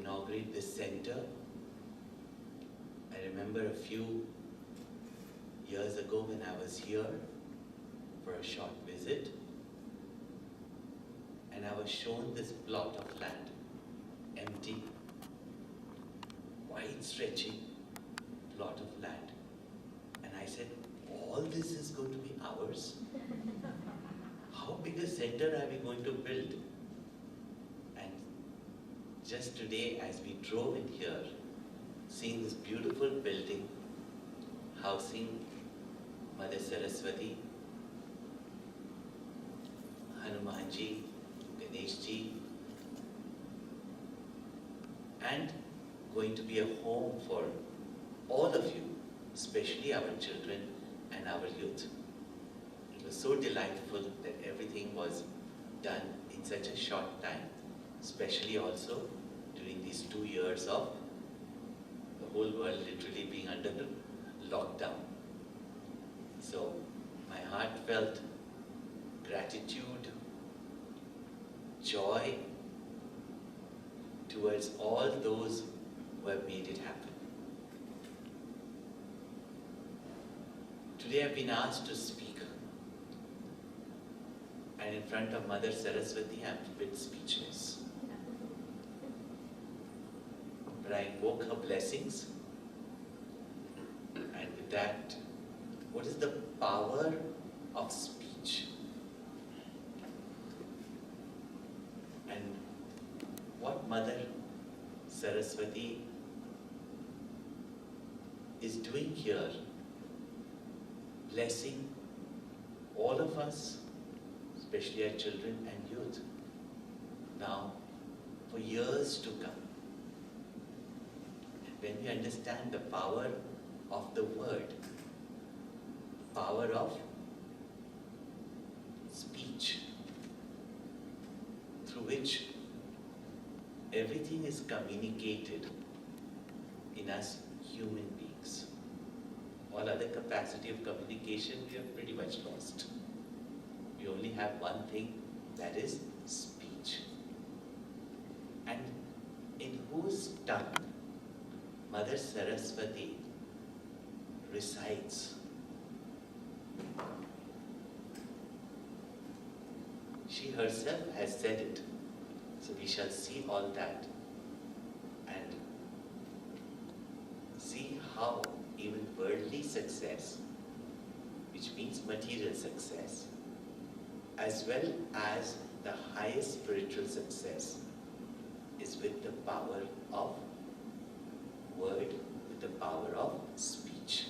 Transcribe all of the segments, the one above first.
inaugurate this center. I remember a few years ago when I was here for a short visit, and I was shown this plot of land, empty, wide stretching plot of land. And I said, all this is going to be ours? How big a center are we going to build? And just today, as we drove in here, seeing this beautiful building, housing Mother Saraswati, Hanumanji, Ganeshji, and going to be a home for all of you, especially our children and our youth. It was so delightful that everything was done in such a short time, especially also during these 2 years of the whole world literally being under lockdown. So my heartfelt gratitude, joy towards all those who have made it happen. Today I've been asked to speak, and in front of Mother Saraswati I'm a bit speechless. But I invoke her blessings, and with that, what is the power of speech? And what Mother Saraswati is doing here, blessing all of us, especially our children and youth, now for years to come. And when we understand the power of the word, power of speech, through which everything is communicated in us human beings. All other capacity of communication we have pretty much lost. We only have one thing, that is speech. And in whose tongue Mother Saraswati resides. She herself has said it. So we shall see all that and see how even worldly success, which means material success, as well as the highest spiritual success, is with the power of word, with the power of speech.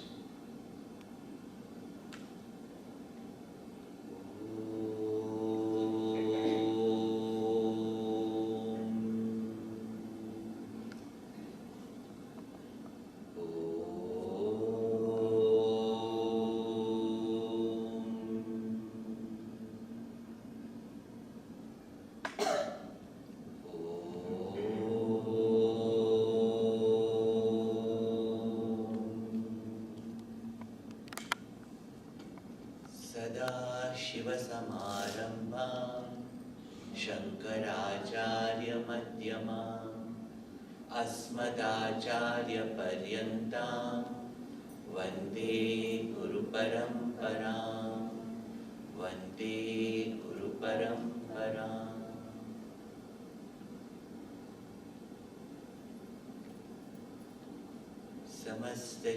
Sadaशिवसमारम्भां शङ्कराचार्यमध्यमाम् अस्मदाचार्यपर्यन्तां वन्दे गुरुपरम्परां वन्दे गुरुपरम्पराम्।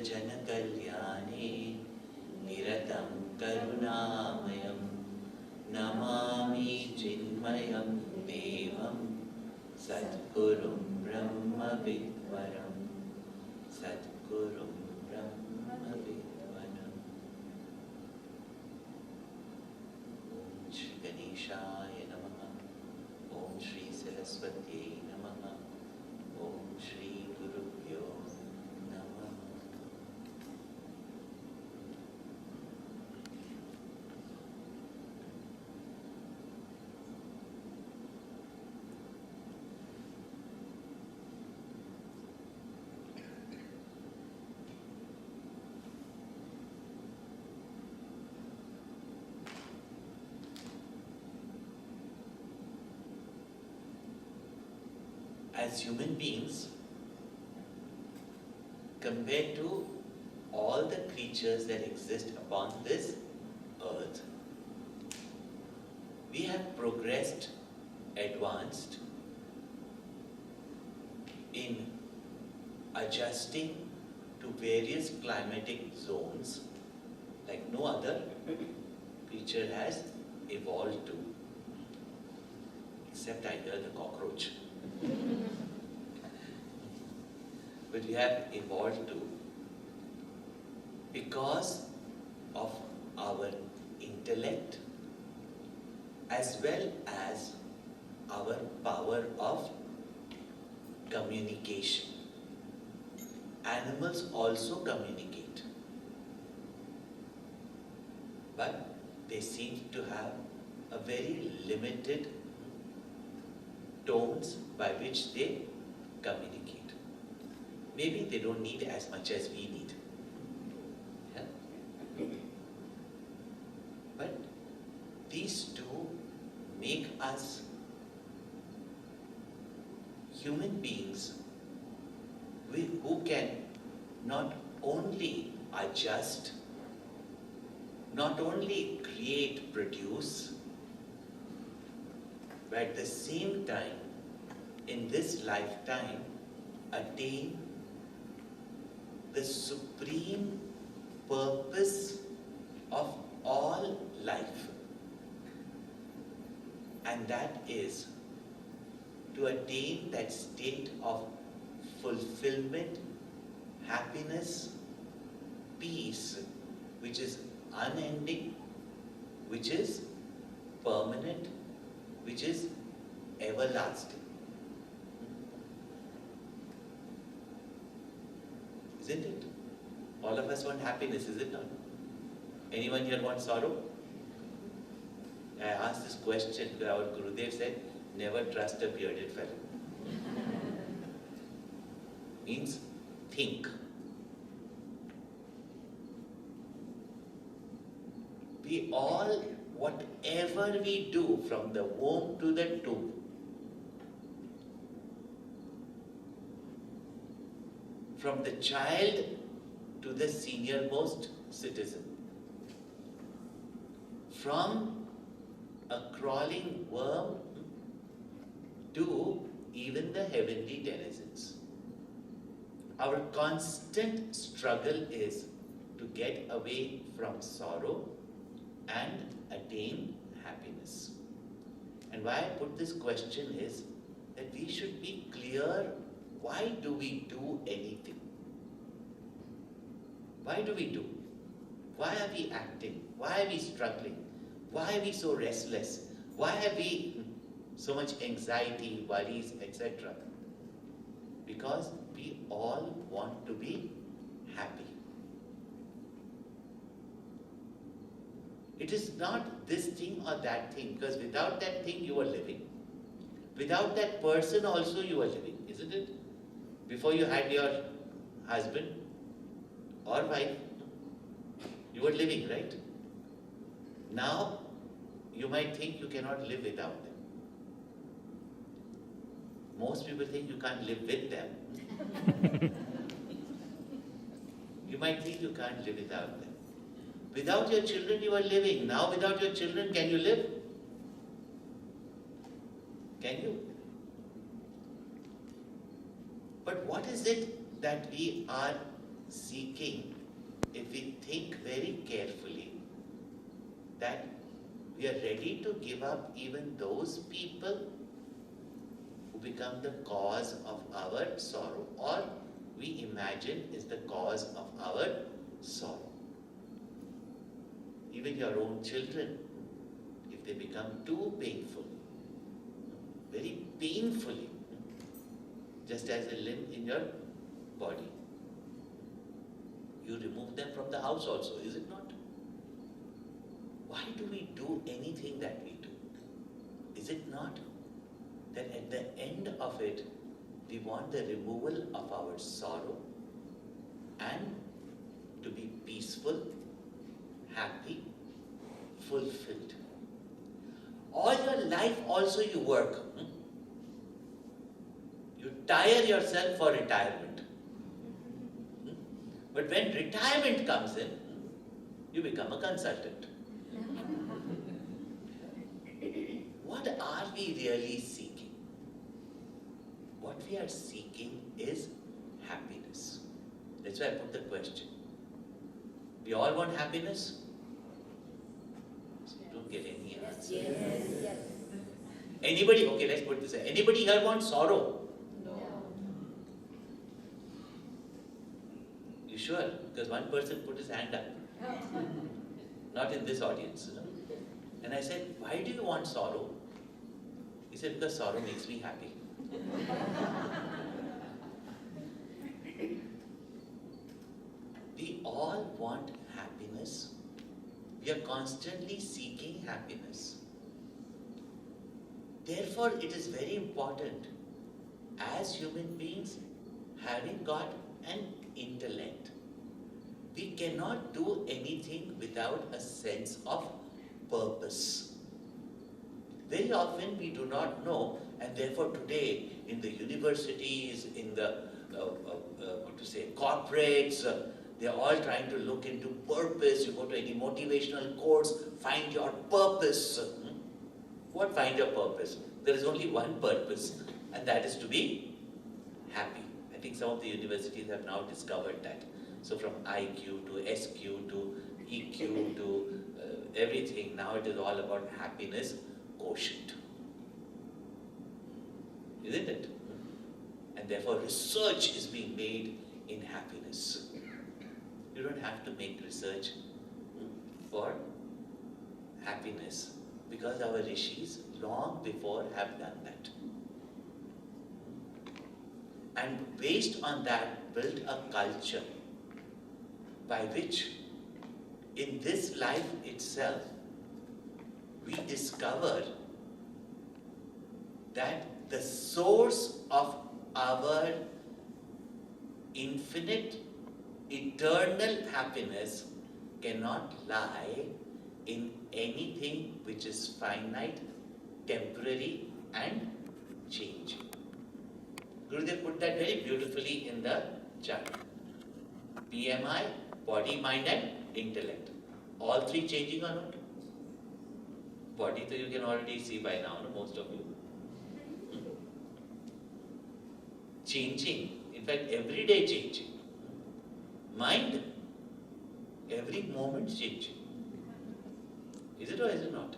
समस्तजनकल्याणे निरतं करुणामयं नमामि चिन्मयं देवं सद्गुरुं ब्रह्मविद्वरं सद्गुरुं ब्रह्मविद्वरम्। ॐ श्री गणेशाय नमः। ॐ श्री सरस्वत्यै नमः। ॐ श्री गुरुभ्यो नमः। as human beings, compared to all the creatures that exist upon this earth, we have progressed, advanced in adjusting to various climatic zones like no other creature has evolved to, except I hear the cockroach. But we have evolved to because of our intellect as well as our power of communication. Animals also communicate, but they seem to have a very limited tones by which they communicate. Maybe they don't need as much as we need. Yeah? But these two make us human beings who can not only adjust, not only create, produce, but at the same time, in this lifetime, attain the supreme purpose of all life. And that is to attain that state of fulfillment, happiness, peace, which is unending, which is permanent, which is everlasting. Isn't it? All of us want happiness, is it not? Anyone here want sorrow? I asked this question because our Gurudev said, never trust a bearded fellow. Means think. We all, whatever we do from the womb to the tomb, from the child to the senior-most citizen, from a crawling worm to even the heavenly denizens. Our constant struggle is to get away from sorrow and attain happiness. And why I put this question is that we should be clear, why do we do anything? Why do we do? Why are we acting? Why are we struggling? Why are we so restless? Why have we so much anxiety, worries, etc.? Because we all want to be happy. It is not this thing or that thing, because without that thing you are living. Without that person also you are living, isn't it? Before you had your husband or wife, you were living, right? Now, you might think you cannot live without them. Most people think you can't live with them. You might think you can't live without them. Without your children, you are living. Now, without your children, can you live? Can you? But what is it that we are seeking if we think very carefully that we are ready to give up even those people who become the cause of our sorrow, or we imagine is the cause of our sorrow? Even your own children, if they become too painful, very painfully, just as a limb in your body, you remove them from the house also, is it not? Why do we do anything that we do? Is it not that at the end of it, we want the removal of our sorrow and to be peaceful, happy, fulfilled? All your life also you work. You tire yourself for retirement. But when retirement comes in, you become a consultant. What are we really seeking? What we are seeking is happiness. That's why I put the question. We all want happiness? Don't get any answer. Yes. Anybody, okay, let's put this. Anybody here want sorrow? No. You sure? Because one person put his hand up. Not in this audience. And I said, why do you want sorrow? He said, because sorrow makes me happy. We all want happiness. We are constantly seeking happiness. Therefore, it is very important as human beings, having got an intellect, we cannot do anything without a sense of purpose. Very often we do not know, and therefore today in the universities, in the corporates, they are all trying to look into purpose. You go to any motivational course, find your purpose. What find your purpose? There is only one purpose, and that is to be happy. I think some of the universities have now discovered that. So from IQ to SQ to EQ to everything, now it is all about happiness quotient. Isn't it? And therefore research is being made in happiness. You don't have to make research for happiness, because our rishis long before have done that. And based on that, built a culture by which in this life itself we discover that the source of our infinite, eternal happiness cannot lie in anything which is finite, temporary and changing. Gurudev put that very beautifully in the chart. BMI, body, mind and intellect. All three changing or not? Body, so you can already see by now, no? Most of you. Changing. In fact, every day changing. Mind, every moment changing. Is it or is it not?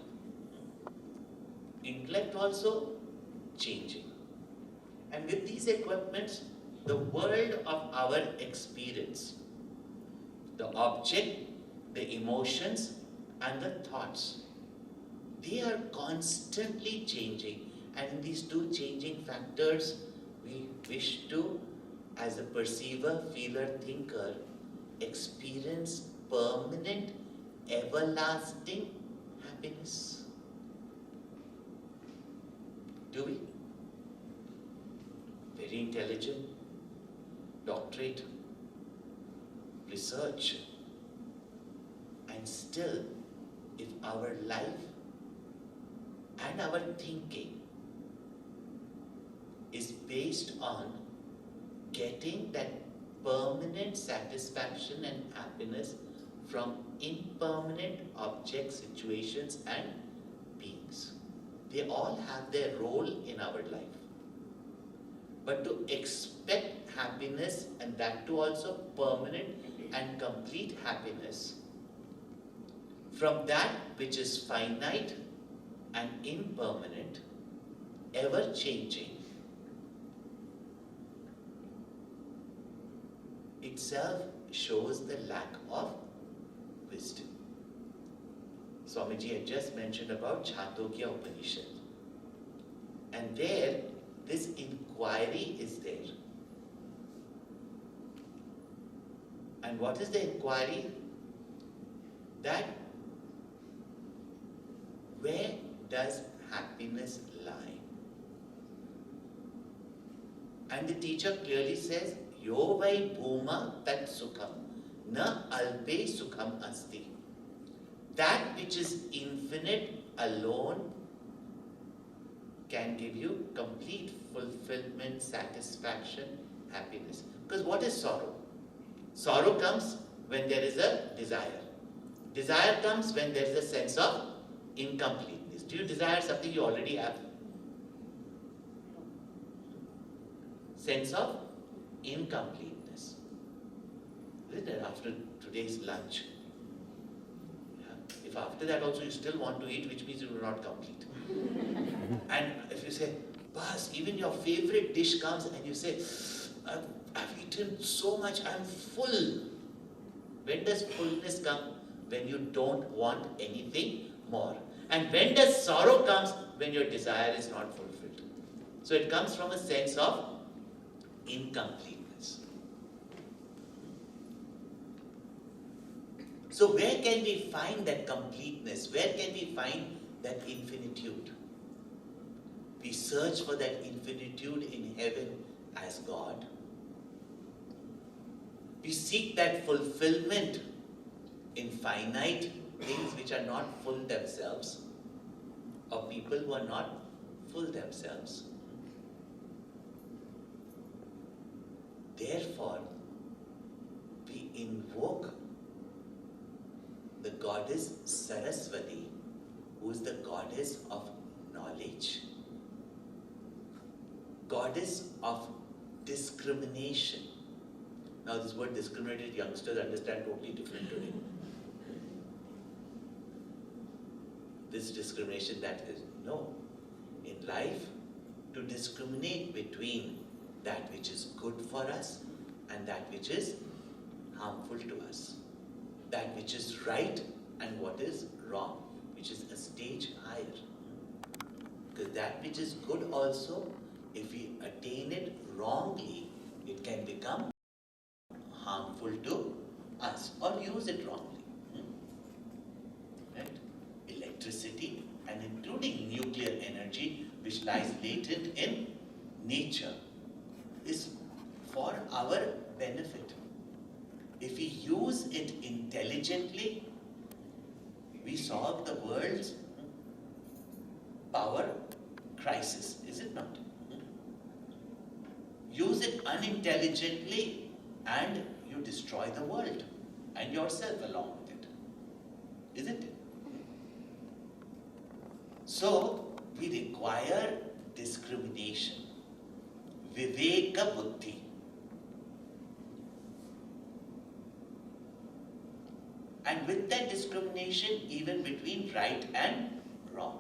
Intellect also changing. And with these equipments, the world of our experience, the object, the emotions, and the thoughts, they are constantly changing. And in these two changing factors, we wish to, as a perceiver, feeler, thinker, experience permanent, everlasting happiness. Do we? Very intelligent, doctorate, research, and still, if our life and our thinking is based on getting that permanent satisfaction and happiness from impermanent objects, situations, and beings. They all have their role in our life. But to expect happiness, and that too also permanent and complete happiness, from that which is finite and impermanent, ever changing, itself shows the lack of wisdom. Swamiji had just mentioned about Chandogya Upanishad. And there, this inquiry is there. And what is the inquiry? That where does happiness lie? And the teacher clearly says, Yo vai bhuma tat sukham, na alpe sukham asti. That which is infinite alone can give you complete fulfillment, satisfaction, happiness. Because what is sorrow? Sorrow comes when there is a desire. Desire comes when there is a sense of incompleteness. Do you desire something you already have? Sense of incompleteness. Isn't it? After today's lunch. Yeah. If after that also you still want to eat, which means you are not complete. And if you say, Boss, even your favorite dish comes and you say, I've eaten so much, I'm full. When does fullness come? When you don't want anything more. And when does sorrow comes? When your desire is not fulfilled. So it comes from a sense of incompleteness. So where can we find that completeness? Where can we find that infinitude? We search for that infinitude in heaven as God. We seek that fulfillment in finite things which are not full themselves, or people who are not full themselves. Therefore, we invoke the goddess Saraswati, who is the goddess of knowledge, goddess of discrimination. Now this word discriminated, youngsters understand totally different today. This discrimination that is, no. In life, to discriminate between that which is good for us and that which is harmful to us. That which is right and what is wrong, which is a stage higher. Because that which is good also, if we attain it wrongly, it can become harmful to us or use it wrongly. Right? Electricity and including nuclear energy, which lies latent in nature, is for our benefit. If we use it intelligently, we solve the world's power crisis, is it not? Use it unintelligently and you destroy the world and yourself along with it, isn't it? So, we require discrimination, viveka buddhi. And with that discrimination, even between right and wrong.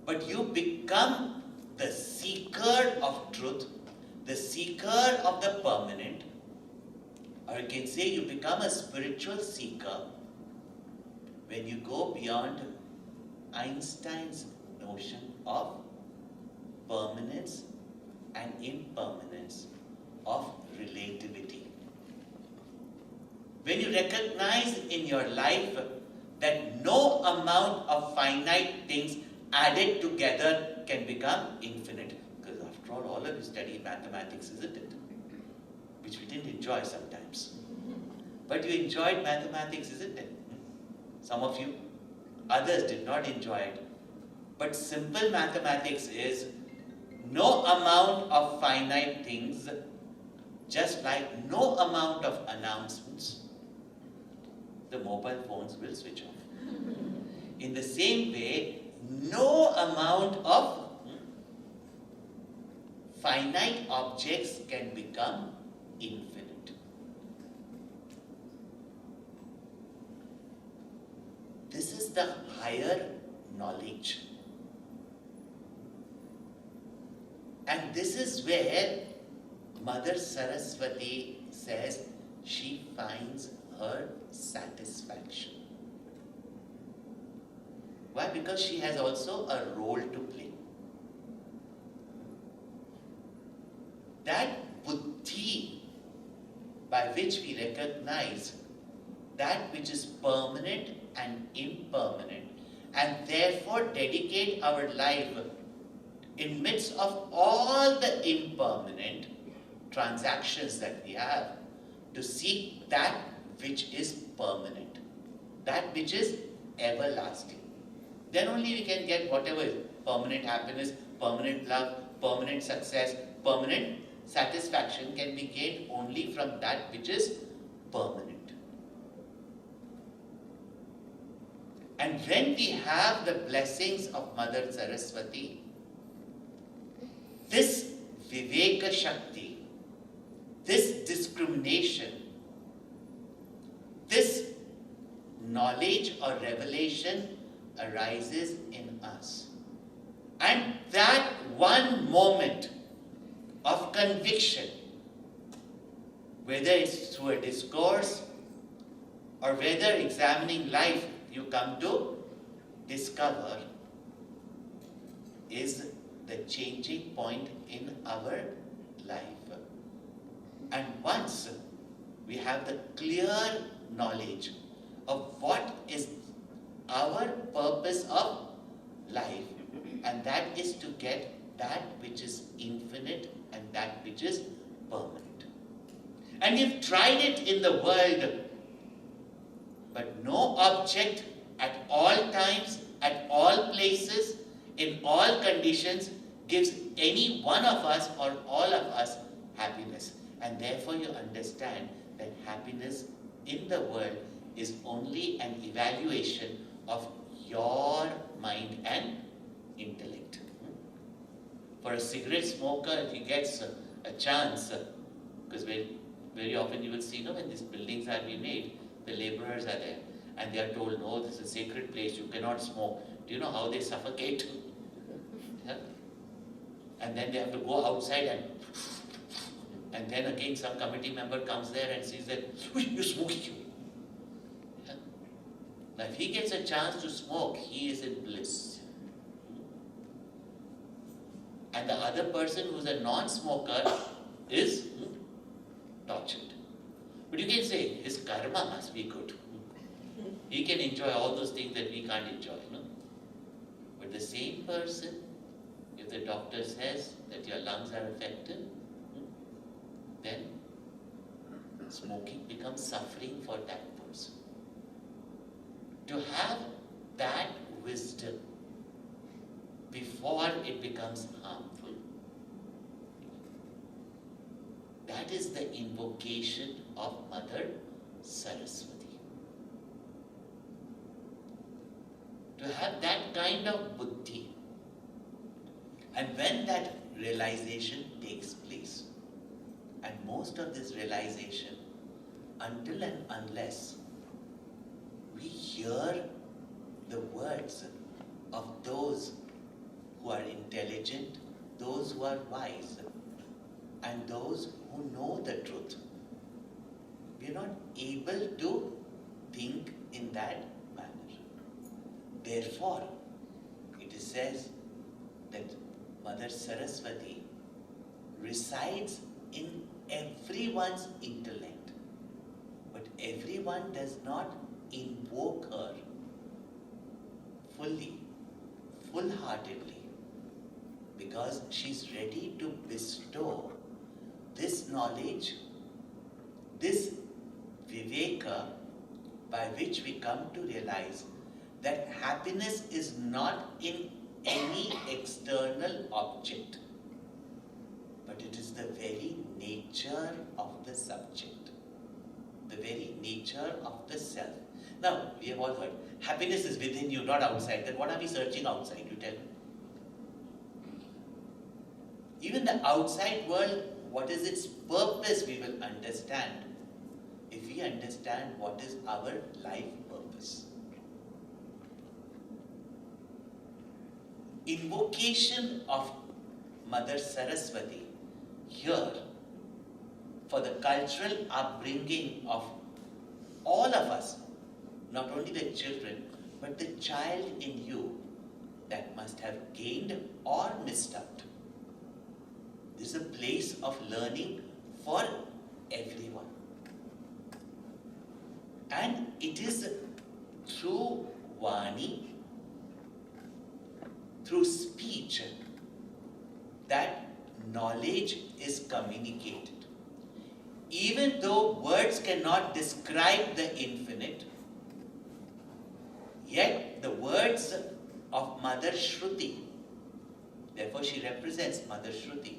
But you become the seeker of truth, the seeker of the permanent, or you can say you become a spiritual seeker when you go beyond Einstein's notion of permanence and impermanence, of relativity. When you recognize in your life that no amount of finite things added together can become infinite. Because after all of you study mathematics, isn't it? Which we didn't enjoy sometimes. But you enjoyed mathematics, isn't it? Some of you, others did not enjoy it. But simple mathematics is no amount of finite things, just like no amount of announcements, the mobile phones will switch off. In the same way, no amount of finite objects can become infinite. This is the higher knowledge. And this is where Mother Saraswati says she finds her satisfaction. Why? Because she has also a role to play. That buddhi by which we recognize that which is permanent and impermanent, and therefore dedicate our life in midst of all the impermanent transactions that we have to seek that which is permanent, that which is everlasting. Then only we can get whatever is permanent happiness, permanent love, permanent success, permanent satisfaction can be gained only from that which is permanent. And when we have the blessings of Mother Saraswati, this Viveka Shakti, this discrimination, this knowledge or revelation arises in us. And that one moment of conviction, whether it's through a discourse or whether examining life, you come to discover is the changing point in our life. And once we have the clear knowledge of what is our purpose of life, and that is to get that which is infinite and that which is permanent. And you've tried it in the world, but no object at all times, at all places, in all conditions gives any one of us or all of us happiness. And therefore you understand that happiness in the world is only an evaluation of your mind and intellect. For a cigarette smoker, if he gets a chance, because very often you will see, when these buildings are being made, the laborers are there, and they are told, no, this is a sacred place, you cannot smoke. Do you know how they suffocate? Yeah? And then they have to go outside and then again some committee member comes there and sees that, you're smoking. Yeah? Now if he gets a chance to smoke, he is in bliss. And the other person who's a non-smoker is tortured. But you can say, his karma must be good. He can enjoy all those things that we can't enjoy. But the same person, if the doctor says that your lungs are affected, then smoking becomes suffering for that person. To have that wisdom before it becomes harmful, that is the invocation of Mother Saraswati. To have that kind of buddhi. And when that realization takes place, and most of this realization, until and unless we hear the words of those who are intelligent, those who are wise, and those who know the truth, we are not able to think in that manner. Therefore, it says that Mother Saraswati resides in everyone's intellect, but everyone does not invoke her fully, full-heartedly, because she's ready to bestow this knowledge, this viveka, by which we come to realize that happiness is not in any external object, but it is the very nature of the subject, the very nature of the self. Now, we have all heard, happiness is within you, not outside. Then what are we searching outside, you tell me? Even the outside world, what is its purpose, we will understand if we understand what is our life purpose. Invocation of Mother Saraswati here for the cultural upbringing of all of us, not only the children, but the child in you that must have gained or missed out. This is a place of learning for everyone. And it is through Vani, through speech, that knowledge is communicated. Even though words cannot describe the infinite, yet the words of Mother Shruti, Therefore, she represents Mother Shruti.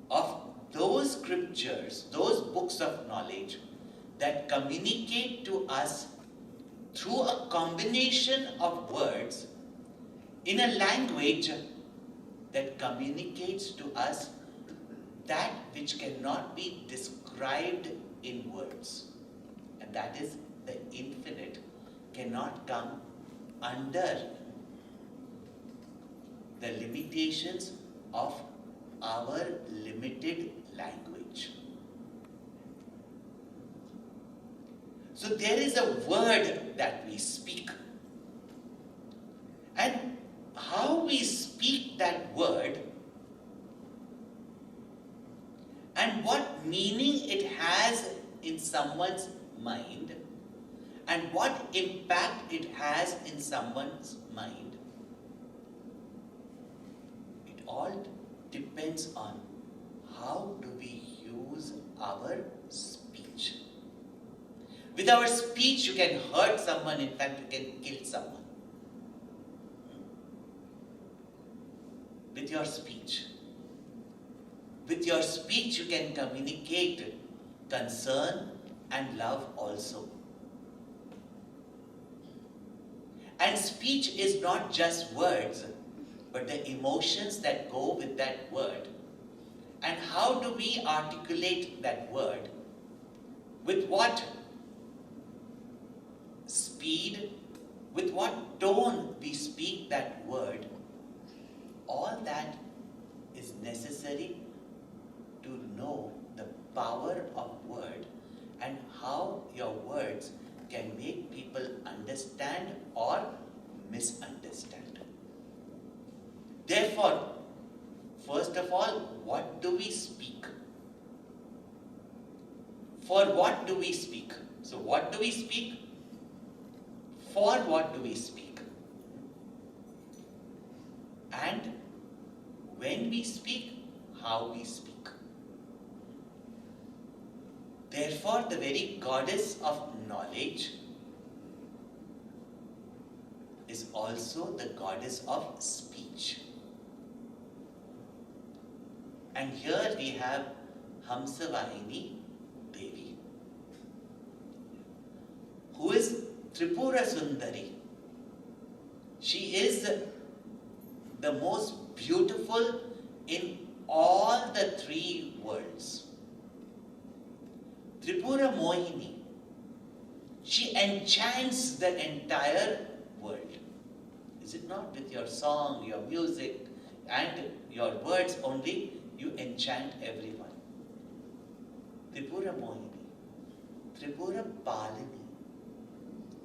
Of those scriptures, those books of knowledge that communicate to us through a combination of words in a language that communicates to us that which cannot be described in words. And that is the infinite cannot come under the limitations of our limited language. So there is a word that we speak. And how we speak that word and what meaning it has in someone's mind and what impact it has in someone's mind, it all depends on how do we use our speech. With our speech, you can hurt someone, in fact, you can kill someone. With your speech. With your speech, you can communicate concern and love also. And speech is not just words, but the emotions that go with that word. And how do we articulate that word? With what speed, with what tone we speak that word? All that is necessary to know the power of word and how your words can make people understand or misunderstand. Therefore, first of all, what do we speak? For what do we speak? So what do we speak? For what do we speak? And when we speak, how we speak. Therefore, the very goddess of knowledge is also the goddess of speech. And here we have Hamsavaahini Devi, who is Tripura Sundari. She is the most beautiful in all the three worlds. Tripura Mohini, she enchants the entire world. Is it not? With your song, your music, and your words only, you enchant everyone. Tripura Mohini, Tripura Palini.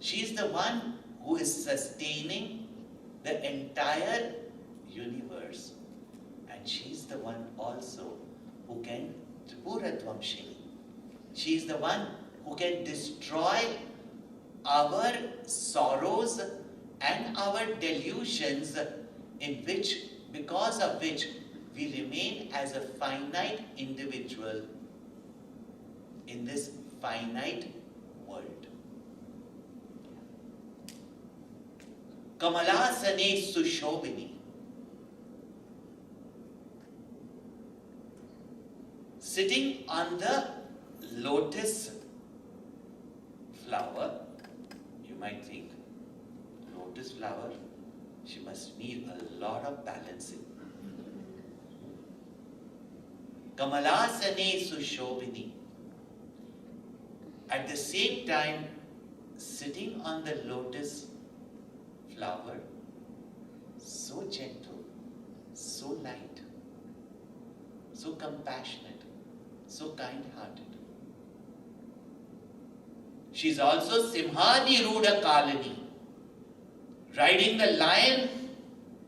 She is the one who is sustaining the entire universe. And she is the one also who can, Tripura Dvamshini. She is the one who can destroy our sorrows and our delusions in which, because of which, we remain as a finite individual in this finite world. Kamalasane Sushobini. Sitting on the lotus flower, you might think, lotus flower, she must need a lot of balancing. Kamalasane Sushobini. At the same time, sitting on the lotus flower, so gentle, so light, so compassionate, so kind-hearted. She's also Simhani Ruda Kalani. Riding the lion,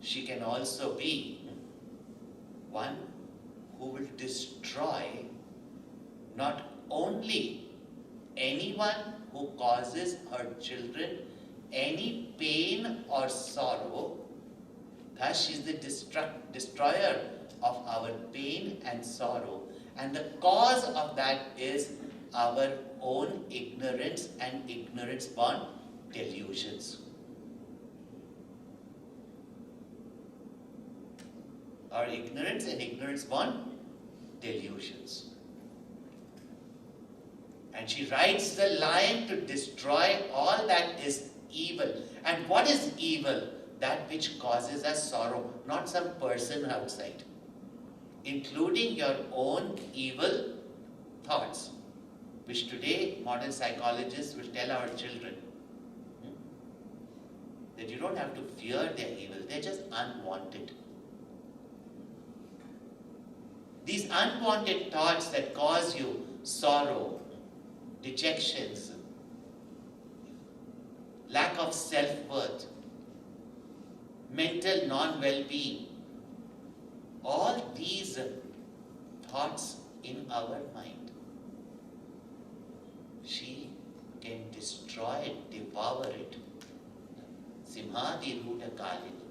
she can also be one who will destroy not only anyone who causes her children any pain or sorrow. Thus, she is the destroyer of our pain and sorrow. And the cause of that is our own ignorance and ignorance-born delusions. or ignorance, and ignorance born delusions. And she rides the lion to destroy all that is evil. And what is evil? That which causes us sorrow, not some person outside, including your own evil thoughts, which today modern psychologists will tell our children that you don't have to fear their evil, they're just unwanted. These unwanted thoughts that cause you sorrow, dejections, lack of self-worth, mental non-well-being, all these thoughts in our mind, she can destroy it, devour it. Simhadi Ruda Kalini.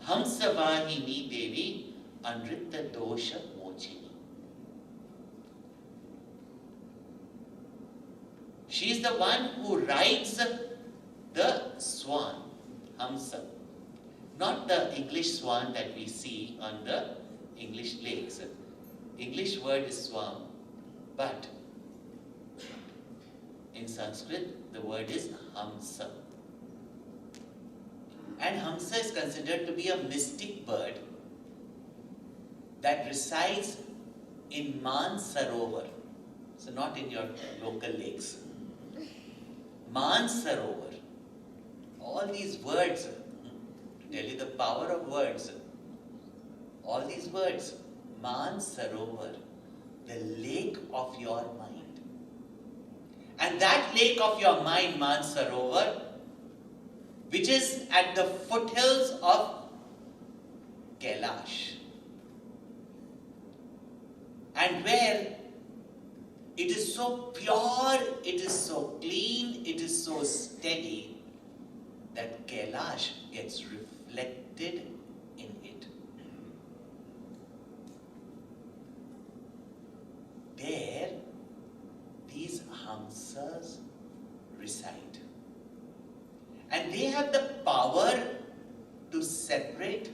Hamsavaahini Devi Anritta Dosha Mochini. She is the one who rides the swan, Hamsa. Not the English swan that we see on the English lakes. English word is swan, but in Sanskrit the word is Hamsa. And Hamsa is considered to be a mystic bird that resides in Mansarovar. So not in your local lakes. Mansarovar. All these words, to tell you the power of words, all these words, Mansarovar, the lake of your mind. And that lake of your mind, Mansarovar, which is at the foothills of Kailash, and where it is so pure, it is so clean, it is so steady that Kailash gets reflected in it. There, these Hamsas reside. And they have the power to separate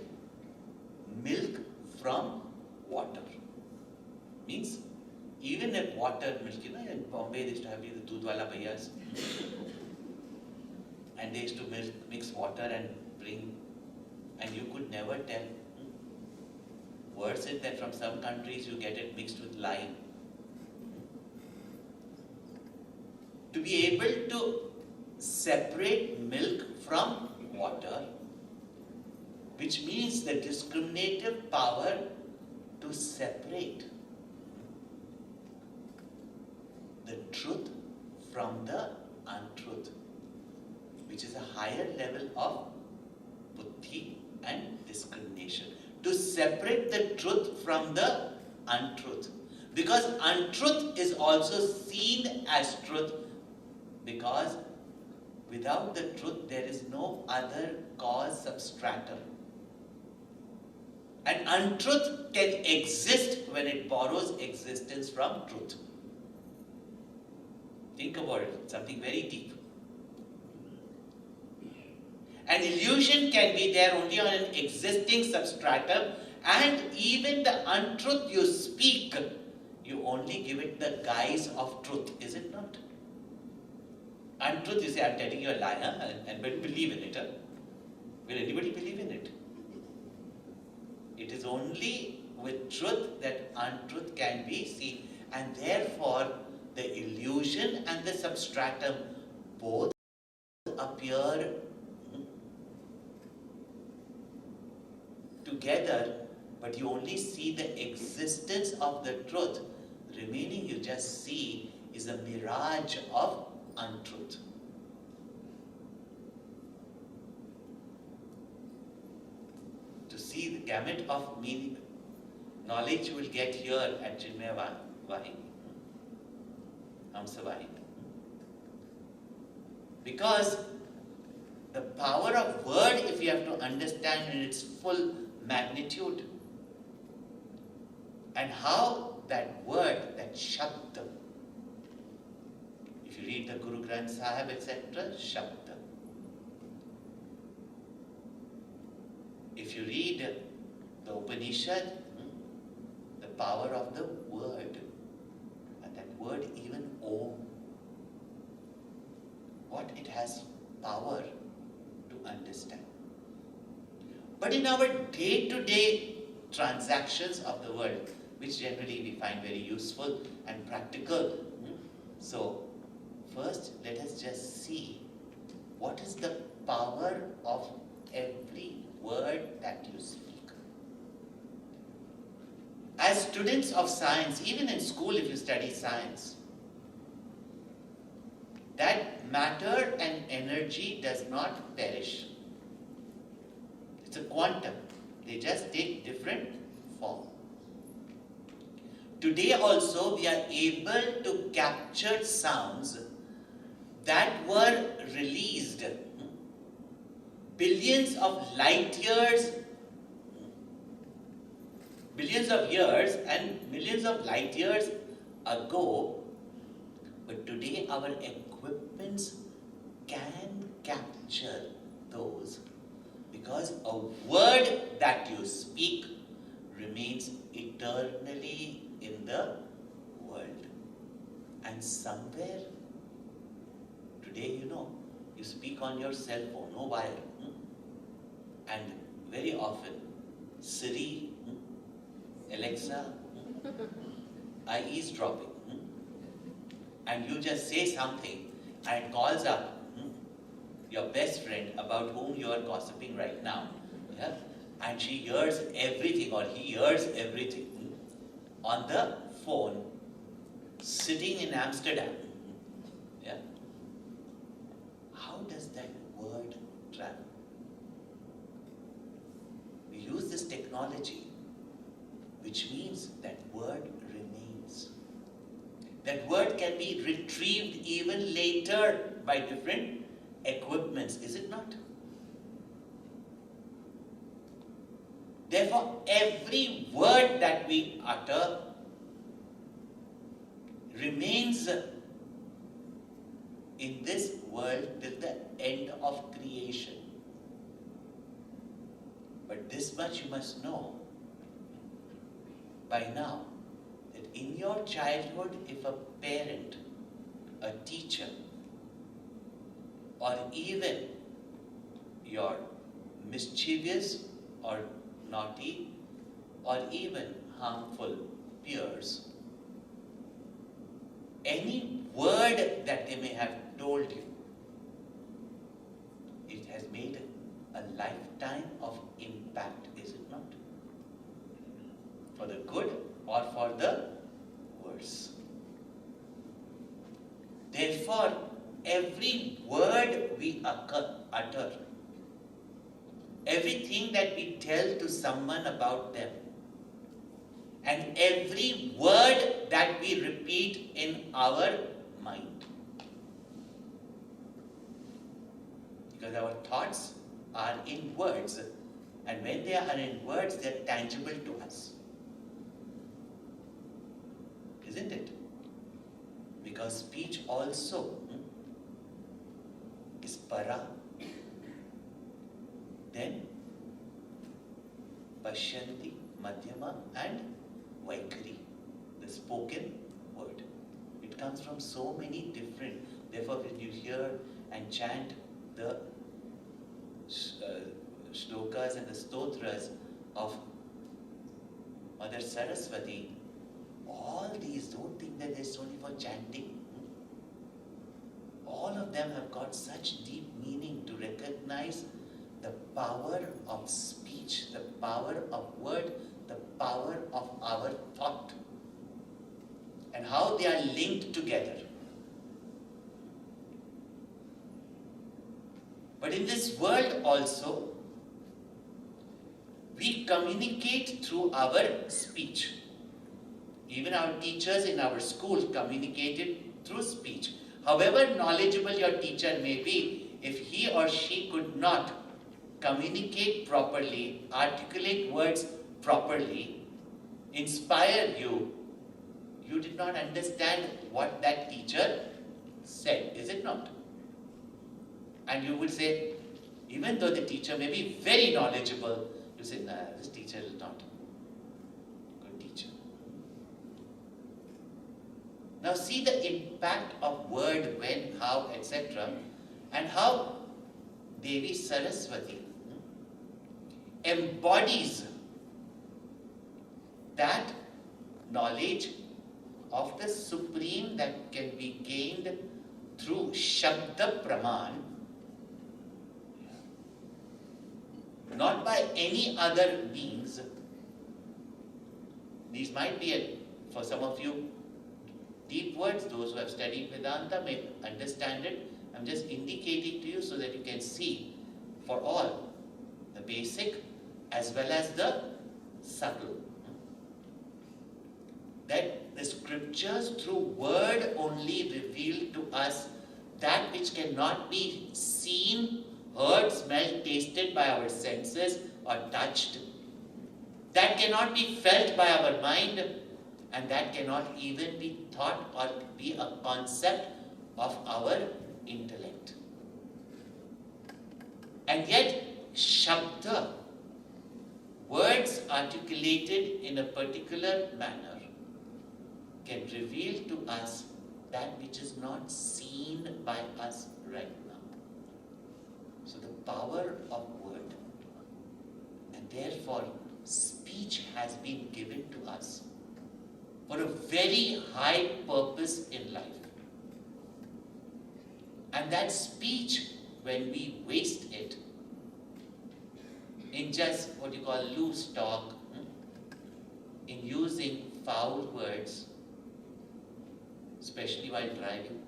milk from water. Means, even if water, milk, in Bombay they used to have the doodh wala bhaiyas. And they used to mix water and bring, and you could never tell. Worse is that from some countries you get it mixed with lime. To be able to separate milk from water, which means the discriminative power to separate the truth from the untruth, which is a higher level of buddhi and discrimination. To separate the truth from the untruth. Because untruth is also seen as truth, because without the truth there is no other cause substratum. And untruth can exist when it borrows existence from truth. Think about it, something very deep. An illusion can be there only on an existing substratum, and even the untruth you speak, you only give it the guise of truth, is it not? Untruth, you say, I'm telling you a lie, huh? And but believe in it. Huh? Will anybody believe in it? It is only with truth that untruth can be seen, and therefore the illusion and the substratum both appear together, but you only see the existence of the truth. Remaining you just see is a mirage of untruth. To see the gamut of meaning, knowledge you will get here at Chinmaya Vahini, Hamsavaahini. Because the power of word, if you have to understand in its full magnitude, and how that word, that shabda, if you read the Guru Granth Sahib, etc., shabda. If you read the Upanishad, the power of the word. And that word, even Om, what it has power to understand. But in our day-to-day transactions of the world, which generally we find very useful and practical, so first let us just see what is the power of every word that you speak. As students of science, even in school if you study science, that matter and energy does not perish. It's a quantum. They just take different form. Today also we are able to capture sounds that were released billions of light years, billions of years and millions of light years ago, but today our equipments can capture those because a word that you speak remains eternally in the world. And somewhere, today you speak on your cell phone, no wire. And very often, Siri, Alexa, are eavesdropping. And you just say something and it calls up your best friend about whom you are gossiping right now. Yeah? And she hears everything or he hears everything on the phone sitting in Amsterdam. Yeah? How does that word travel? We use this technology, which means that word remains. That word can be retrieved even later by different equipments, is it not? Therefore, every word that we utter remains in this world till the end of creation. But this much you must know by now, that in your childhood, if a parent, a teacher, or even your mischievous or naughty or even harmful peers, any word that they may have told you, it has made a lifetime of impact, is it not? For the good or for the worse. Therefore, every word we utter, everything that we tell to someone about them, and every word that we repeat in our mind. Because our thoughts are in words, and when they are in words, they are tangible to us. Isn't it? Because speech also is para, then pashyanti, madhyama and vaikari, the spoken word. It comes from so many different, therefore when you hear and chant the shlokas and the stotras of Mother Saraswati, all these, don't think that they're only for chanting. All of them have got such deep meaning to recognize the power of speech, the power of word, the power of our thought, and how they are linked together. But in this world also, we communicate through our speech. Even our teachers in our school communicated through speech. However knowledgeable your teacher may be, if he or she could not communicate properly, articulate words properly, inspire you, you did not understand what that teacher said, is it not? And you would say, even though the teacher may be very knowledgeable, you You say, nah, this teacher is not a good teacher. Now see the impact of word, when, how, etc. and how Devi Saraswati embodies that knowledge of the Supreme that can be gained through Shabda Praman, not by any other means. These might be, for some of you, deep words. Those who have studied Vedanta may understand it. I'm just indicating to you so that you can see for all, the basic as well as the subtle. That the scriptures through word only reveal to us that which cannot be seen, heard, smelled, tasted by our senses or touched. That cannot be felt by our mind, and that cannot even be thought or be a concept of our intellect. And yet, Shabda, words articulated in a particular manner, can reveal to us that which is not seen by us right now. So the power of word, and therefore speech has been given to us for a very high purpose in life. And that speech, when we waste it in just what you call loose talk, in using foul words, especially while driving,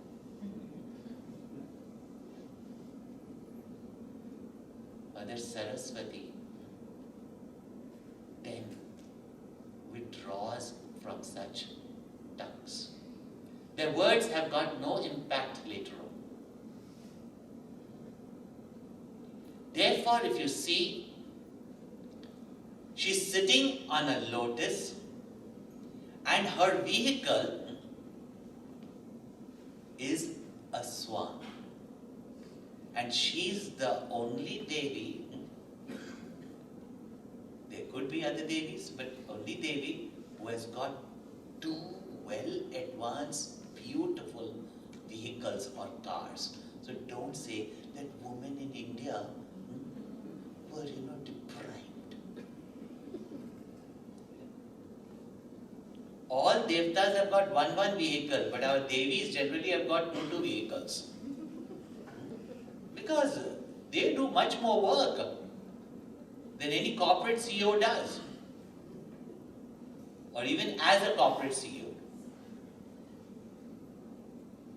Mother Saraswati then withdraws from such tongues. Their words have got no impact later on. Therefore, if you see, she's sitting on a lotus and her vehicle is a swan. And she's the only Devi, there could be other Devis, but only Devi who has got two well-advanced, beautiful vehicles or cars. So don't say that women in India were, deprived. All Devtas have got one vehicle, but our Devis generally have got two vehicles. Because they do much more work than any corporate CEO does. Or even as a corporate CEO.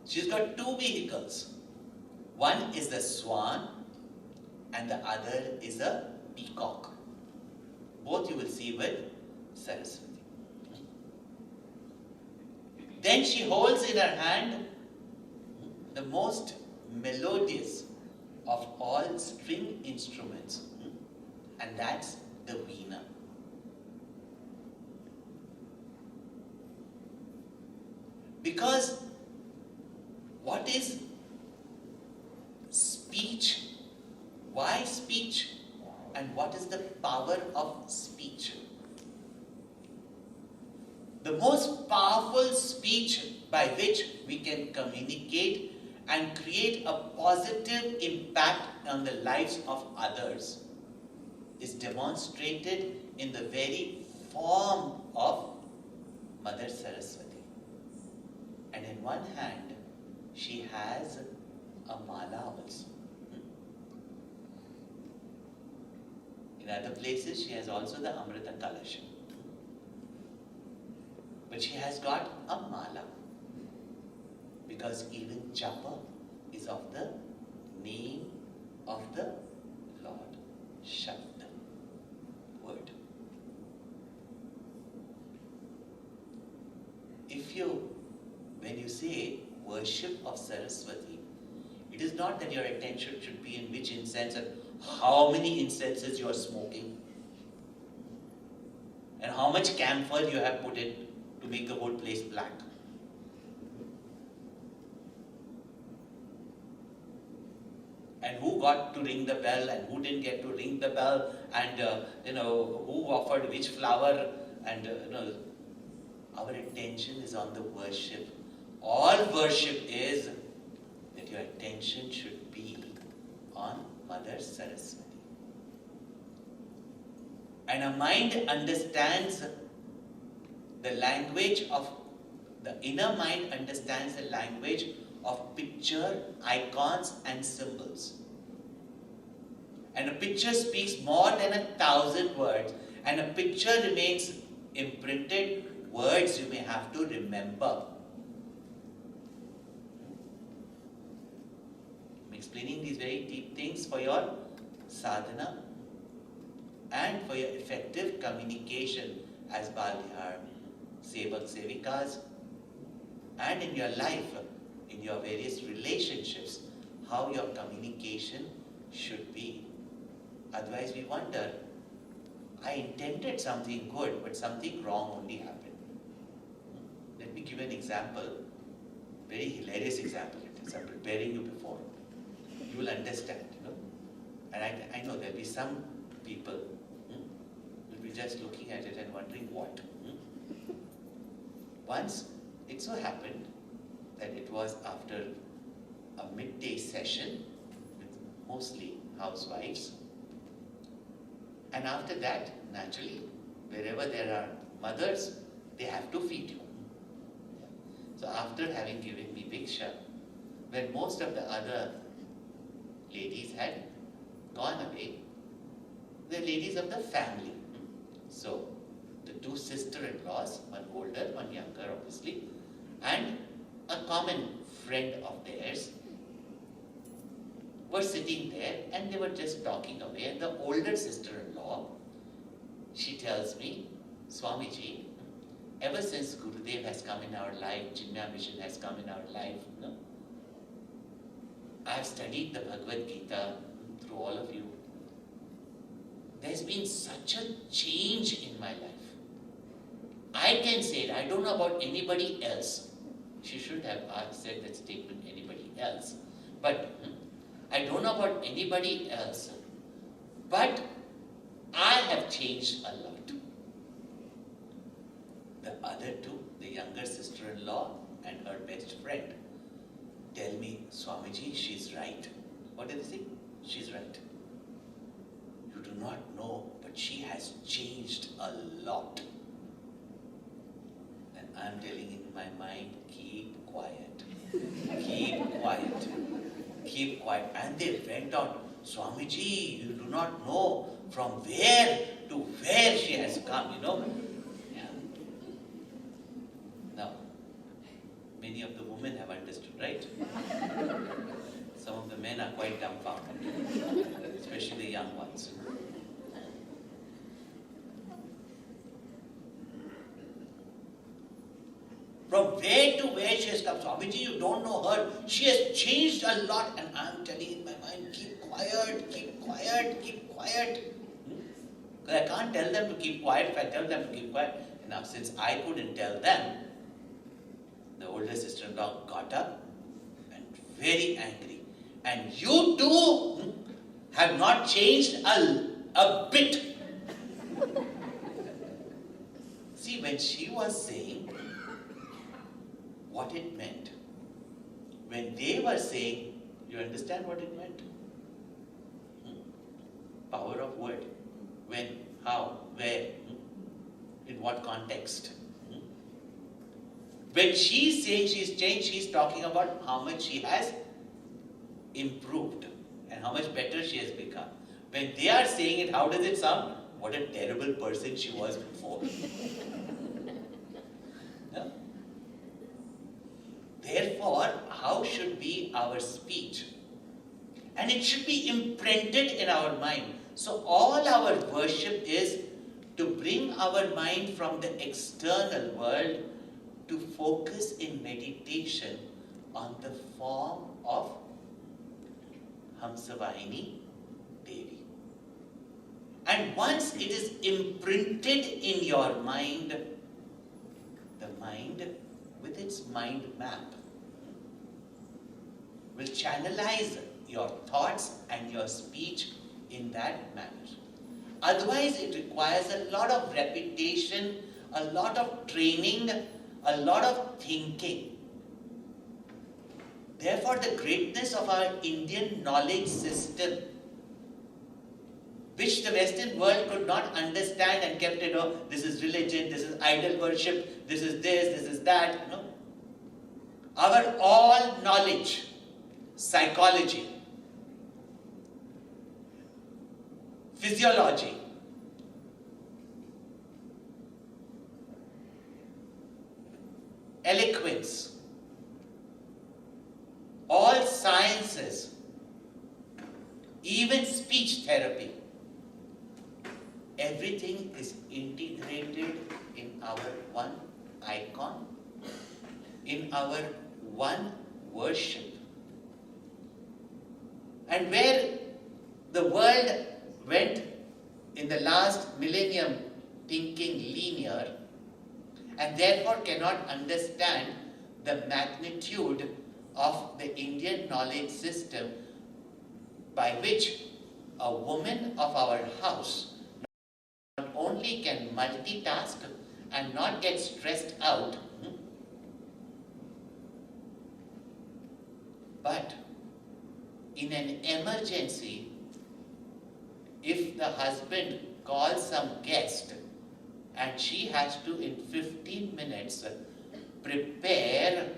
She's got two vehicles. One is the swan and the other is a peacock. Both you will see with Saraswati. Then she holds in her hand the most melodious of all string instruments, and that's the veena. Because what is speech? Why speech? And what is the power of speech? The most powerful speech by which we can communicate and create a positive impact on the lives of others is demonstrated in the very form of Mother Saraswati. And in one hand, she has a mala also. In other places, she has also the Amrita Kalash. But she has got a mala. Because even japa is of the name of the Lord, Shabda, word. When you say worship of Saraswati, it is not that your attention should be in which incense and how many incenses you are smoking and how much camphor you have put in to make the whole place black. and who got to ring the bell and who didn't get to ring the bell, and who offered which flower, and our attention is on the worship. All worship is that your attention should be on Mother Saraswati. And a mind understands the language of, the inner mind understands the language of picture, icons and symbols. And a picture speaks more than 1,000 words, and a picture remains imprinted. Words you may have to remember. I'm explaining these very deep things for your sadhana and for your effective communication as Balvihar Sevak Sevikas, and in your life, in your various relationships, how your communication should be. Otherwise we wonder, I intended something good, but something wrong only happened. Let me give an example, very hilarious example. I'm preparing you before. You will understand, And I know there'll be some people will be just looking at it and wondering what. Once, it so happened that it was after a midday session with mostly housewives. And after that, naturally, wherever there are mothers, they have to feed you. So after having given me Bhiksha, when most of the other ladies had gone away, the ladies of the family. So the two sister-in-laws, one older, one younger obviously, and a common friend of theirs were sitting there, and they were just talking away. And the older sister-in-law, she tells me, Swamiji, ever since Gurudev has come in our life, Chinmaya mission has come in our life, I have studied the Bhagavad Gita through all of you. There's been such a change in my life. I can say it, I don't know about anybody else. She shouldn't have said that statement, anybody else. But I don't know about anybody else. But I have changed a lot. The other two, the younger sister-in-law and her best friend, tell me, Swamiji, she's right. What did they say? She's right. You do not know, but she has changed a lot. And I'm telling in my mind, keep quiet. Keep quiet. Keep quiet. And they went on, Swamiji, you do not know from where to where she has come, Yeah. Now, many of the women have understood, right? Some of the men are quite dumbfounded, especially the young ones. From where to where she has come. Swamiji, you don't know her. She has changed a lot. And I'm telling in my mind, keep quiet, keep quiet, keep quiet. Because I can't tell them to keep quiet if I tell them to keep quiet. Now, since I couldn't tell them, the older sister-in-law got up and very angry. And you too have not changed a bit. See, when she was saying what it meant, when they were saying, you understand what it meant? Power of word. When, how, where, in what context? When she's saying she's changed, she's talking about how much she has improved and how much better she has become. When they are saying it, how does it sound? What a terrible person she was before. No? Therefore, how should be our speech? And it should be imprinted in our mind. So all our worship is to bring our mind from the external world to focus in meditation on the form of Hamsavaahini Devi. And once it is imprinted in your mind, the mind with its mind map will channelize your thoughts and your speech in that manner. Otherwise, it requires a lot of repetition, a lot of training, a lot of thinking. Therefore, the greatness of our Indian knowledge system, which the Western world could not understand and kept it, oh, this is religion, this is idol worship, this is that, Our all knowledge, psychology, physiology, eloquence, all sciences, even speech therapy, everything is integrated in our one icon, in our one worship. And where the world went in the last millennium thinking linear, and therefore cannot understand the magnitude of the Indian knowledge system, by which a woman of our house not only can multitask and not get stressed out, but in an emergency, if the husband calls some guest and she has to in 15 minutes prepare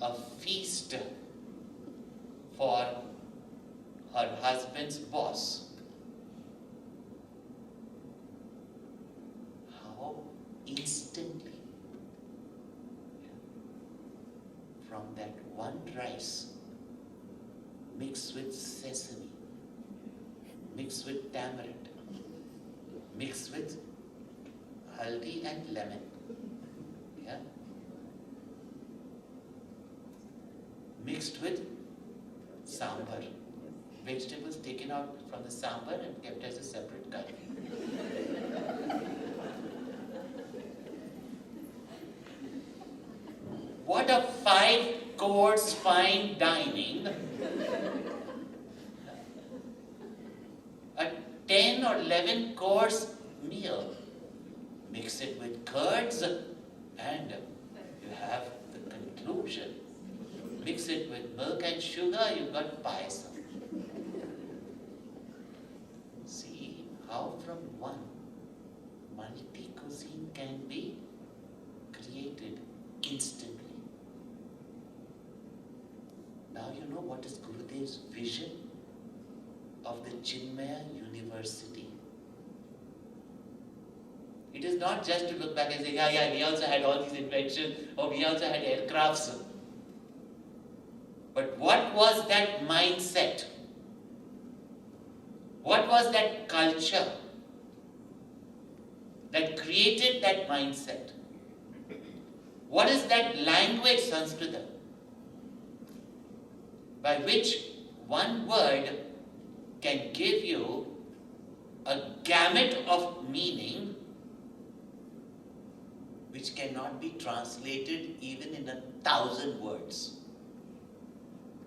a feast for her husband's boss, how instantly from that one rice mixed with sesame, mixed with tamarind, mixed with haldi and lemon, mixed with sambar, vegetables taken out from the sambar and kept as a separate curry. What a 5-course fine dining, a 10 or 11 course meal. Mix it with curds and you have the conclusion. Mix it with milk and sugar, you've got payasam. See how from one multi-cuisine can be created instantly. Now you know what is Gurudev's vision of the Chinmaya University. It is not just to look back and say, yeah, we also had all these inventions, or we also had aircrafts. But what was that mindset? What was that culture that created that mindset? What is that language, Sanskrita, by which one word can give you a gamut of meaning which cannot be translated even in 1,000 words,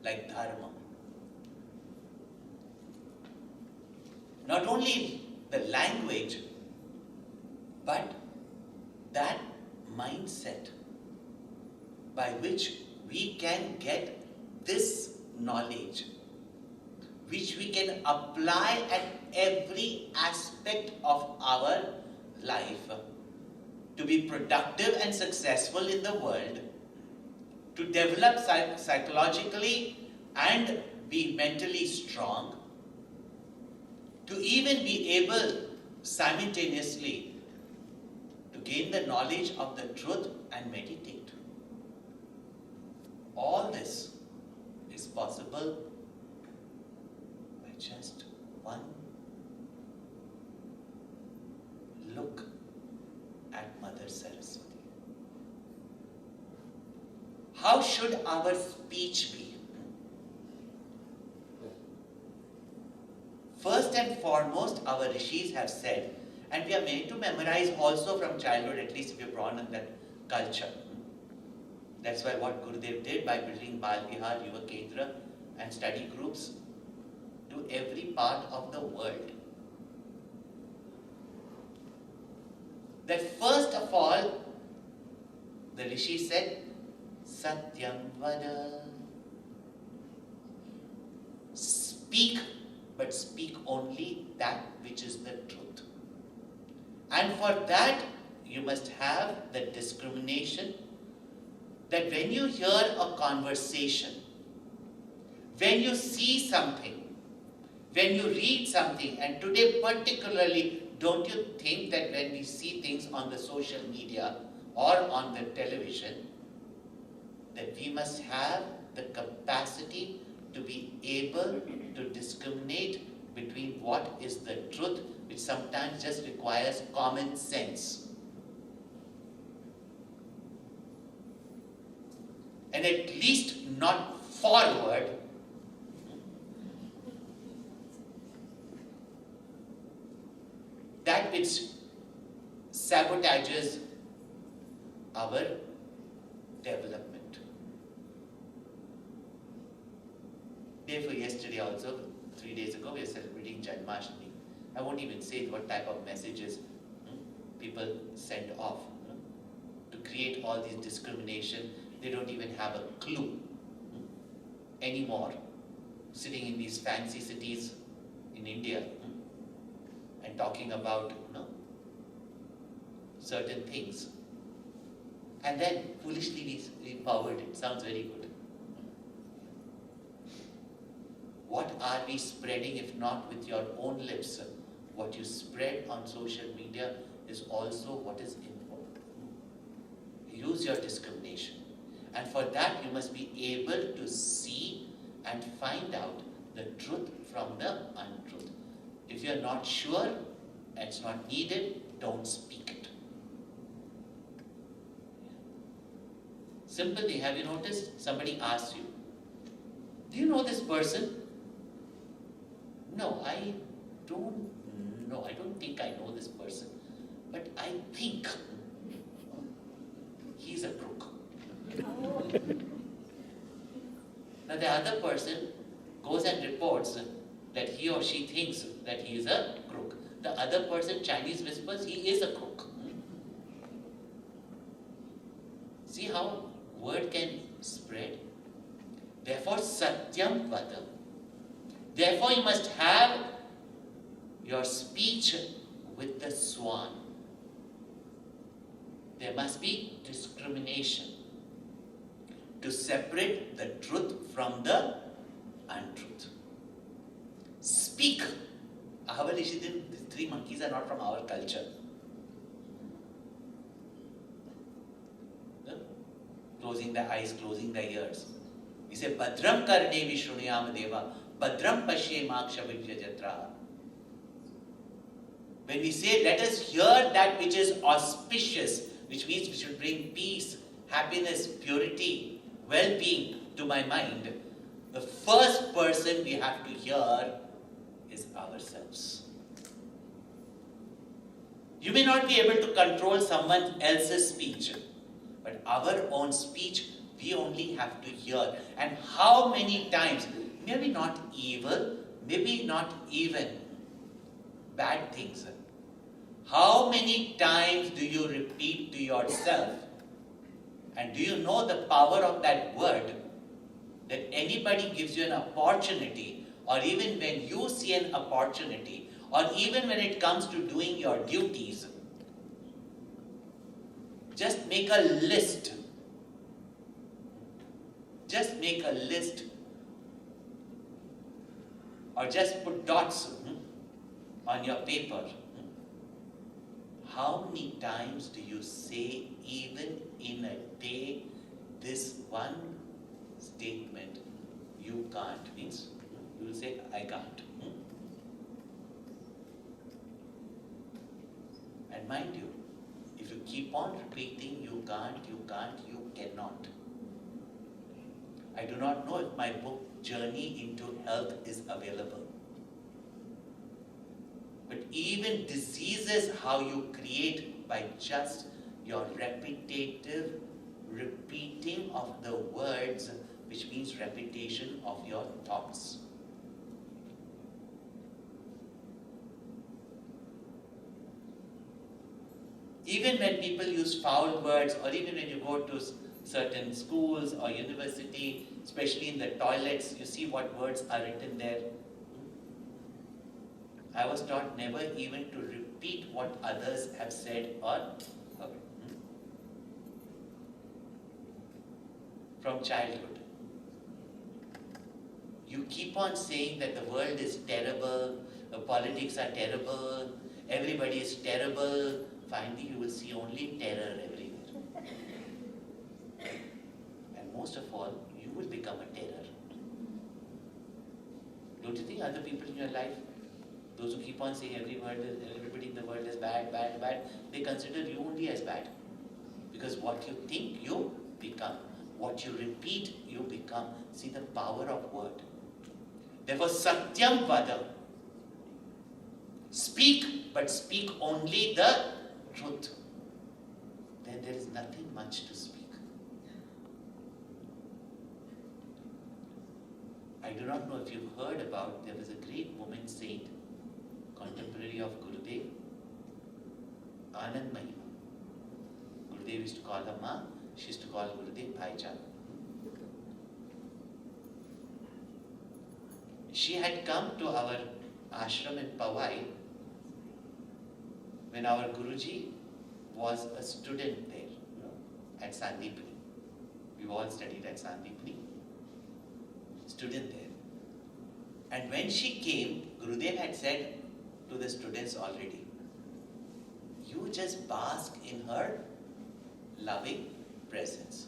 like dharma. Not only the language, but that mindset by which we can get this knowledge, which we can apply at every aspect of our life to be productive and successful in the world, to develop psychologically and be mentally strong, to even be able simultaneously to gain the knowledge of the truth and meditate. All this is possible by just one look at Mother Saraswati. How should our speech be? First and foremost, our rishis have said, and we are made to memorize also from childhood, at least if you're born in that culture. That's why what Gurudev did by building Bal Vihar, Yuva Kendra, and study groups to every part of the world. That first of all, the Rishi said, Satyam Vada. Speak, but speak only that which is the truth. And for that, you must have the discrimination that when you hear a conversation, when you see something, when you read something, and today particularly, don't you think that when we see things on the social media or on the television, that we must have the capacity to be able to discriminate between what is the truth, which sometimes just requires common sense. And at least not forward that which sabotages our development. Day for yesterday also, 3 days ago, we were celebrating Chinmaya. I won't even say what type of messages people send off to create all these discrimination. They don't even have a clue anymore. Sitting in these fancy cities in India and talking about certain things. And then foolishly we powered it. Sounds very good. What are we spreading if not with your own lips? What you spread on social media is also what is important. Use your discrimination. And for that you must be able to see and find out the truth from the untruth. If you're not sure and it's not needed, don't speak it. Simply, have you noticed? Somebody asks you, do you know this person? No, I don't know. I don't think I know this person. But I think he's a crook. Now the other person goes and reports that he or she thinks that he is a crook. The other person, Chinese whispers, he is a crook. See how word can spread? Therefore, Satyam Vada. Therefore, you must have your speech with the swan. There must be discrimination to separate the truth from the untruth. Speak. Our Rishi, these three monkeys are not from our culture. Closing the eyes, closing the ears. We say, Bhadram karne vishrunayam deva, Bhadram pashyem akshavidya jatra. When we say, let us hear that which is auspicious, which means we should bring peace, happiness, purity, well-being to my mind, the first person we have to hear is ourselves. You may not be able to control someone else's speech, but our own speech, we only have to hear. And how many times, maybe not evil, maybe not even bad things. How many times do you repeat to yourself? And do you know the power of that word? That anybody gives you an opportunity, or even when you see an opportunity, or even when it comes to doing your duties, just make a list. Just make a list. Or just put dots on your paper. How many times do you say, even in a day, this one statement, you can't, means you will say, I can't. And mind you, if you keep on repeating, you can't, you cannot. I do not know if my book, Journey into Health, is available. But even diseases, how you create by just your repetitive repeating of the words which means repetition of your thoughts. Even when people use foul words, or even when you go to certain schools or university, especially in the toilets, you see what words are written there. I was taught never even to repeat what others have said or heard. From childhood. You keep on saying that the world is terrible, the politics are terrible, everybody is terrible. Finally, you will see only terror everywhere. And most of all, you will become a terror. Don't you think other people in your life, those who keep on saying everybody in the world is bad, bad, bad, they consider you only as bad? Because what you think, you become. What you repeat, you become. See the power of word. Therefore, satyam vada. Speak, but speak only the truth. Then there is nothing much to speak. I do not know if you've heard about, there was a great woman saint, contemporary of Gurudev, Anand Mahima. Gurudev used to call her Ma, she used to call Gurudev Bhaijan. She had come to our ashram in Powai when our Guruji was a student there at Sandipani. We've all studied at Sandipani. Student there. And when she came, Gurudev had said to the students already, you just bask in her loving presence.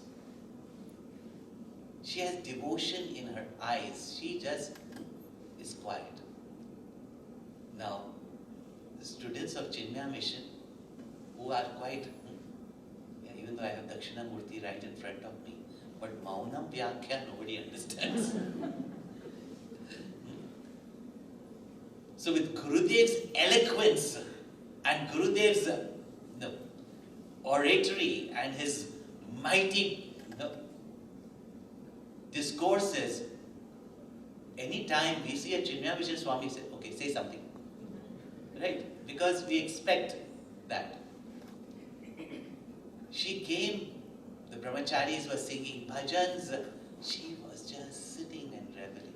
She has devotion in her eyes. She just is quiet. Now, the students of Chinmaya mission who are quite, even though I have Dakshina Murti right in front of me, but Maunam Vyakhya nobody understands. So with Gurudev's eloquence and Gurudev's oratory and his mighty discourses, anytime we see a Chinmaya Mission Swami say, okay, say something. Right? Because we expect that. She came, the brahmacharis were singing bhajans, she was just sitting and reveling.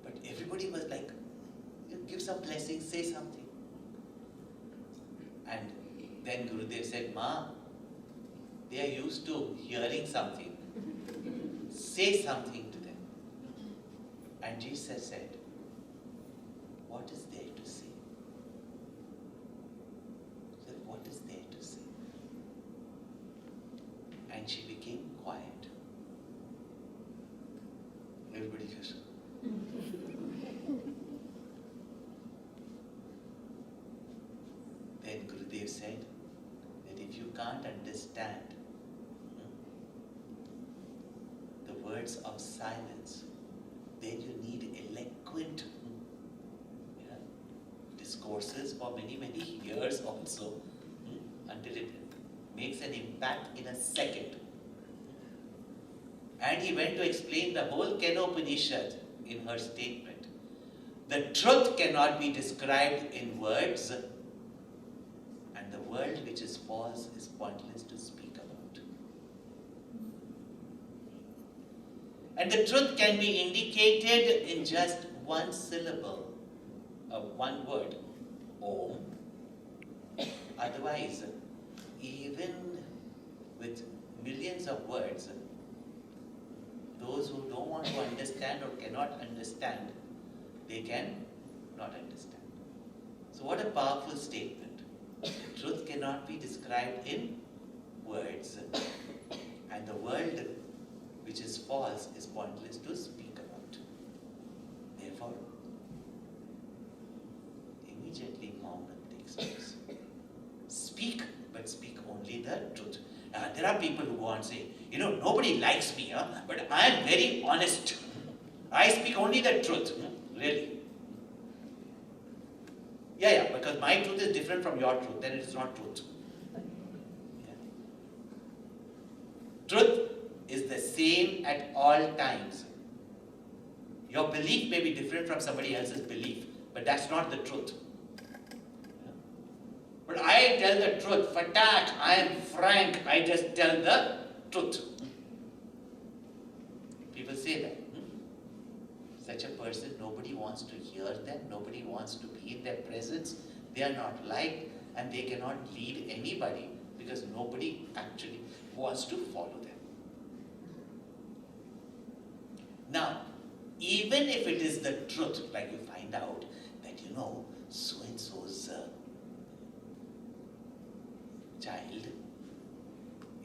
But everybody was like, give some blessing, say something. And then Gurudev said, Ma, they are used to hearing something. Say something to them. And Jesus said, what is there to say? He said, what is there to say? And she became quiet. Everybody goes. Then Gurudev said that if you can't understand the words of silence, then you need eloquent discourses for many, many years also, until it makes an impact in a second. And he went to explain the whole Kenopanishad in her statement. The truth cannot be described in words, and the world which is false is pointless to speak about. And the truth can be indicated in just one syllable, one word, Om. Otherwise, even with millions of words, those who don't want to understand or cannot understand, they can not understand. So what a powerful statement. Truth cannot be described in words, and the world which is false is pointless to speak about. Therefore, immediately Maunam takes place. Speak, but speak only the truth. There are people who go and say, nobody likes me, but I am very honest. I speak only the truth. Really? Yeah, because my truth is different from your truth, then it is not truth. Yeah. Truth is the same at all times. Your belief may be different from somebody else's belief, but that's not the truth. But I tell the truth, fatak, I am frank, I just tell the truth. People say that. Such a person, nobody wants to hear them, nobody wants to be in their presence, they are not liked, and they cannot lead anybody because nobody actually wants to follow them. Now, even if it is the truth, like you find out that so-and-so's child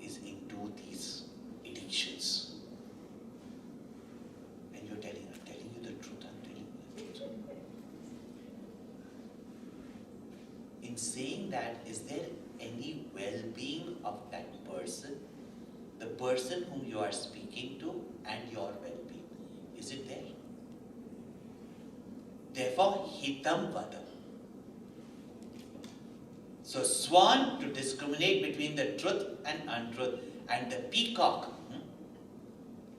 is into these addictions, and you're telling you the truth, I'm telling you the truth. In saying that, is there any well-being of that person, the person whom you are speaking to, and your well-being? Is it there? Therefore, hitam vadam. So, swan to discriminate between the truth and untruth, and the peacock,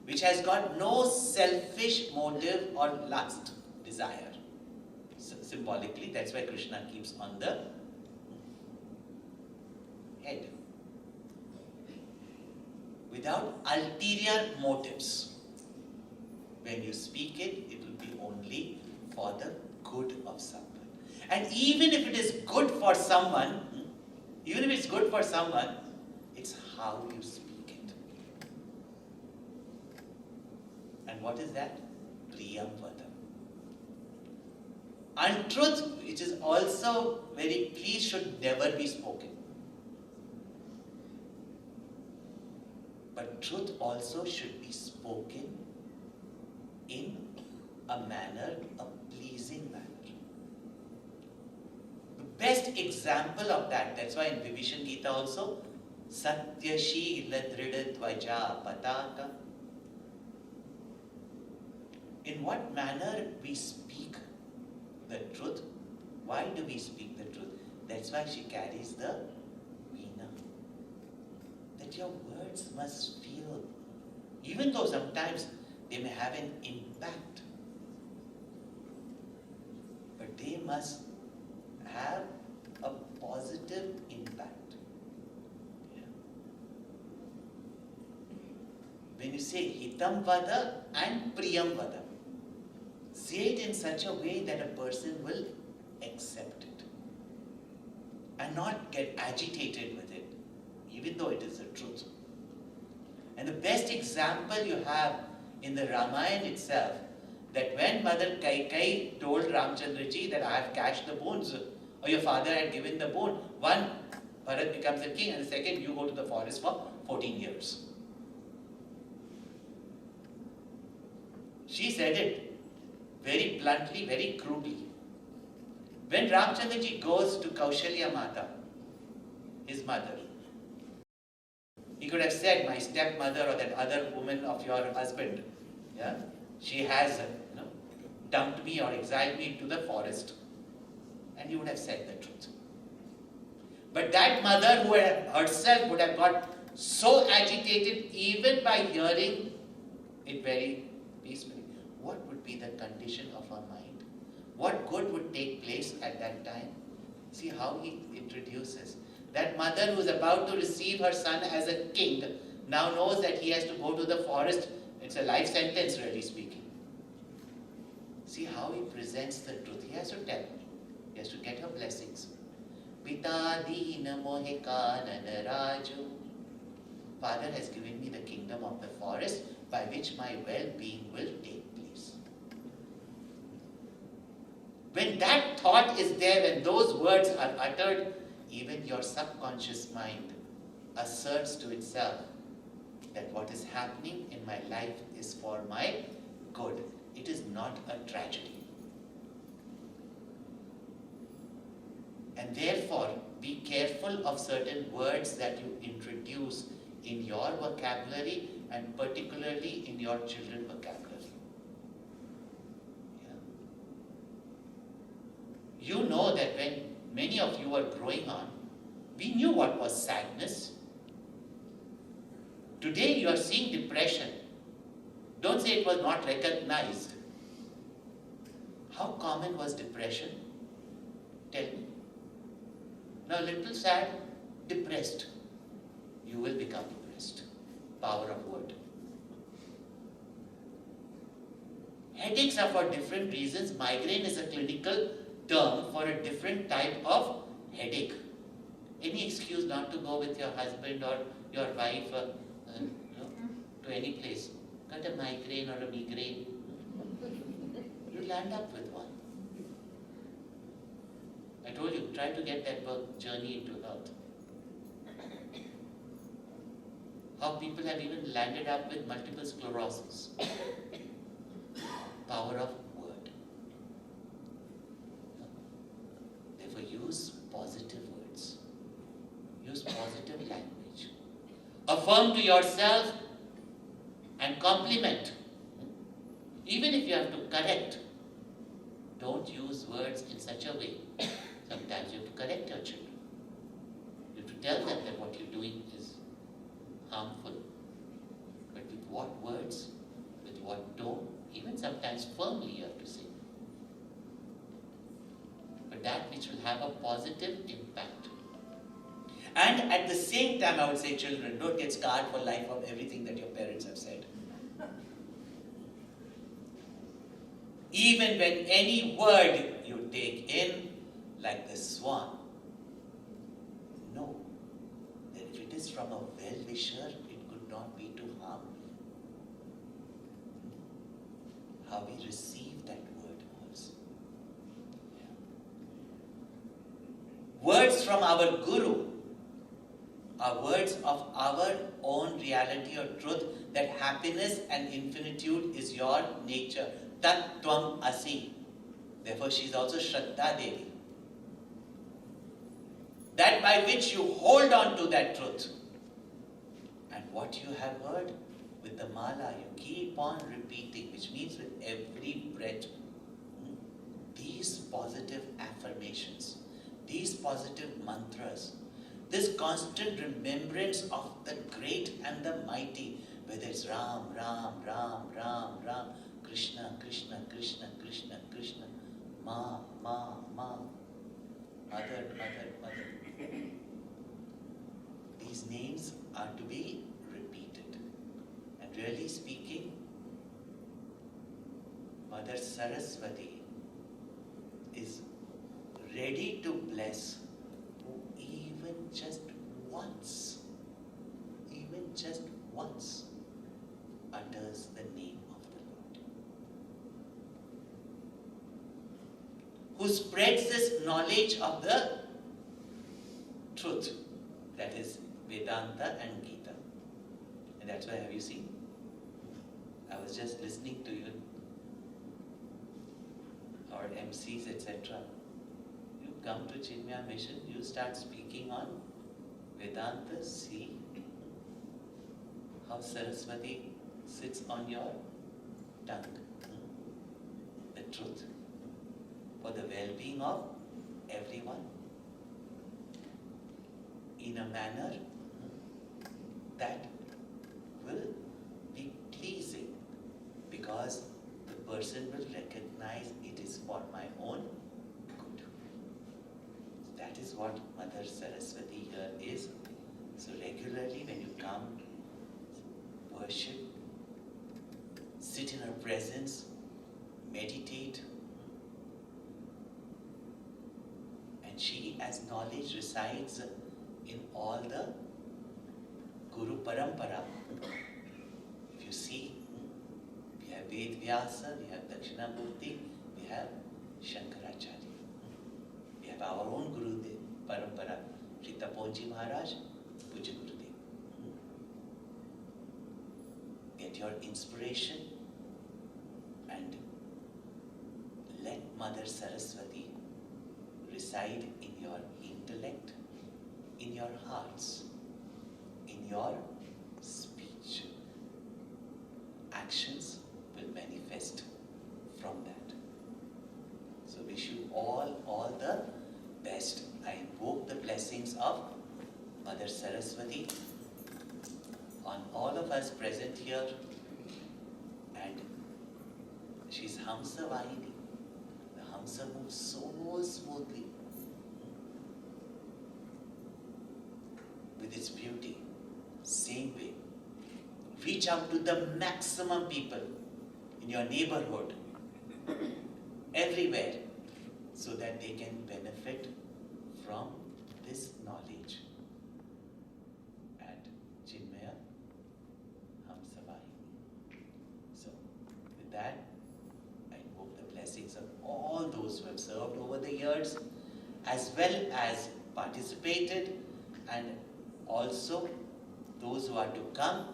which has got no selfish motive or lust, desire. So, symbolically, that's why Krishna keeps on the head. Without ulterior motives. When you speak it, it will be only for the good of someone. And even if it is good for someone, it's how you speak it. And what is that? Priyam vadam. Untruth, which is also very pleased, should never be spoken. But truth also should be spoken in a manner, a pleasing manner. The best example of that, that's why in Vibhishan Gita also, Satyashila Dhrida Dvaja Pataka. In what manner we speak the truth? Why do we speak the truth? That's why she carries the veena. That your words must feel, even though sometimes they may have an impact, but they must have a positive impact. Yeah. When you say hitam vada and priyam vada, say it in such a way that a person will accept it and not get agitated with it, even though it is the truth. And the best example you have in the Ramayana itself, that when Mother Kaikai told Ramchandraji that I have cashed the boons, or your father had given the boon, one, Bharat becomes the king, and the second, you go to the forest for 14 years. She said it very bluntly, very crudely. When Ramchandraji goes to Kaushalya Mata, his mother, he could have said, my stepmother or that other woman of your husband, yeah, she has dumped me or exiled me to the forest. And he would have said the truth. But that mother who herself would have got so agitated even by hearing it very peacefully, what would be the condition of her mind? What good would take place at that time? See how he introduces. That mother who is about to receive her son as a king now knows that he has to go to the forest. It's a life sentence, really speaking. See how he presents the truth. He has to tell. He has to get her blessings. Pita dina mohe kanana raju. Father has given me the kingdom of the forest by which my well-being will take place. When that thought is there, when those words are uttered, even your subconscious mind asserts to itself that what is happening in my life is for my good. It is not a tragedy. And therefore, be careful of certain words that you introduce in your vocabulary and particularly in your children's vocabulary. Yeah. You know that when many of you were growing on, we knew what was sadness. Today you are seeing depression. Don't say it was not recognized. How common was depression? Tell me. Now, little sad, depressed. You will become depressed. Power of word. Headaches are for different reasons. Migraine is a clinical term for a different type of headache. Any excuse not to go with your husband or your wife to any place. Got a migraine or a migraine. You land up with one. I told you, try to get that journey into health. How people have even landed up with multiple sclerosis. Power of word. Therefore, use positive words. Use positive language. Affirm to yourself and compliment. Even if you have to correct, don't use words in such a way. Sometimes you have to correct your children. You have to tell them that what you're doing is harmful. But with what words, with what tone, even sometimes firmly you have to say. But that which will have a positive impact. And at the same time, I would say, children, don't get scarred for life of everything that your parents have said. Even when any word you take in, like the swan, know that if it is from a well-wisher, it could not be to harm me. How we receive that word also. Yeah. Words from our Guru are words of our own reality or truth, that happiness and infinitude is your nature. Tat Tvam Asi. Therefore, she is also Shraddha Devi. That by which you hold on to that truth. And what you have heard with the mala, you keep on repeating, which means with every breath, these positive affirmations, these positive mantras, this constant remembrance of the great and the mighty, whether it's Ram, Ram, Ram, Ram, Ram, Krishna, Krishna, Krishna, Krishna, Krishna, Ma, Ma, Ma, Mother, Mother, Mother. These names are to be repeated. And really speaking, Mother Saraswati is ready to bless who even just once utters the name of the Lord. Who spreads this knowledge of the truth, that is Vedanta and Gita. And that's why, have you seen? I was just listening to you, our MCs, etc. You come to Chinmaya Mission, you start speaking on Vedanta, see how Saraswati sits on your tongue. The truth. For the well-being of everyone. In a manner that will be pleasing, because the person will recognize it is for my own good. That is what Mother Saraswati here is. So regularly when you come, worship, sit in her presence, meditate, and she as knowledge resides in all the Guru Parampara. If you see, we have Ved Vyasa, we have Dakshinamurti, we have Shankaracharya. We have our own Guru Parampara, Sri Taponji Maharaj, Puja Gurudev. Get your inspiration and let Mother Saraswati reside in your intellect, in your hearts, in your speech. Actions will manifest from that. So wish you all the best. I invoke the blessings of Mother Saraswati on all of us present here, and she's Hamsavaahini. The Hamsa moves so smoothly with its beauty. Same way, reach out to the maximum people in your neighborhood, everywhere, so that they can benefit from this knowledge. And Chinmaya, Hamsavaahini. So, with that, I invoke the blessings of all those who have served over the years, as well as participated, and also those who are to come,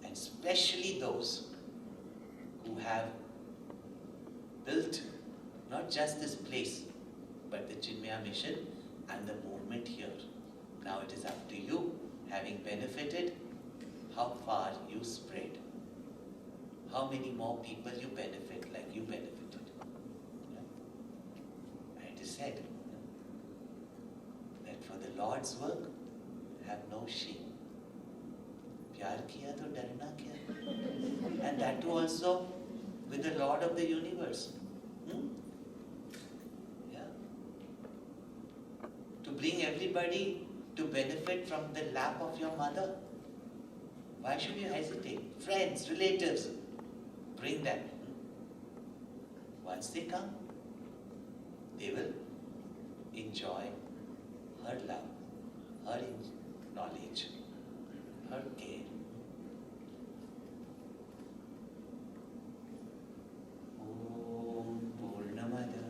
and especially those who have built not just this place, but the Chinmaya mission and the movement here. Now it is up to you, having benefited, how far you spread. How many more people you benefit like you benefited. And it is said that for the Lord's work, have no shame. Pyar kiya to darna kya? And that too also with the Lord of the universe. Yeah. To bring everybody to benefit from the lap of your mother. Why should you hesitate? Friends, relatives, bring them. Once they come, they will enjoy her love, her knowledge, her care. Om Purnamada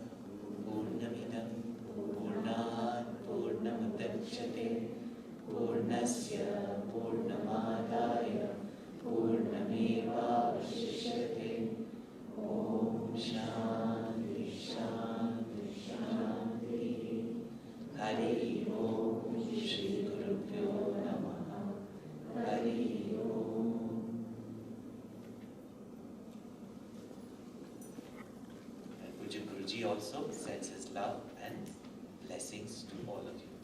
Purnamidam Purnat Purnamudachyate Purnasya Purnamadaya Purnameva Vashishyate. Om Shanti Shanti Shanti. Hari Om Shri Gurubhyo Namaha. Hari Om. And Pujya Guruji also sends his love and blessings to all of you.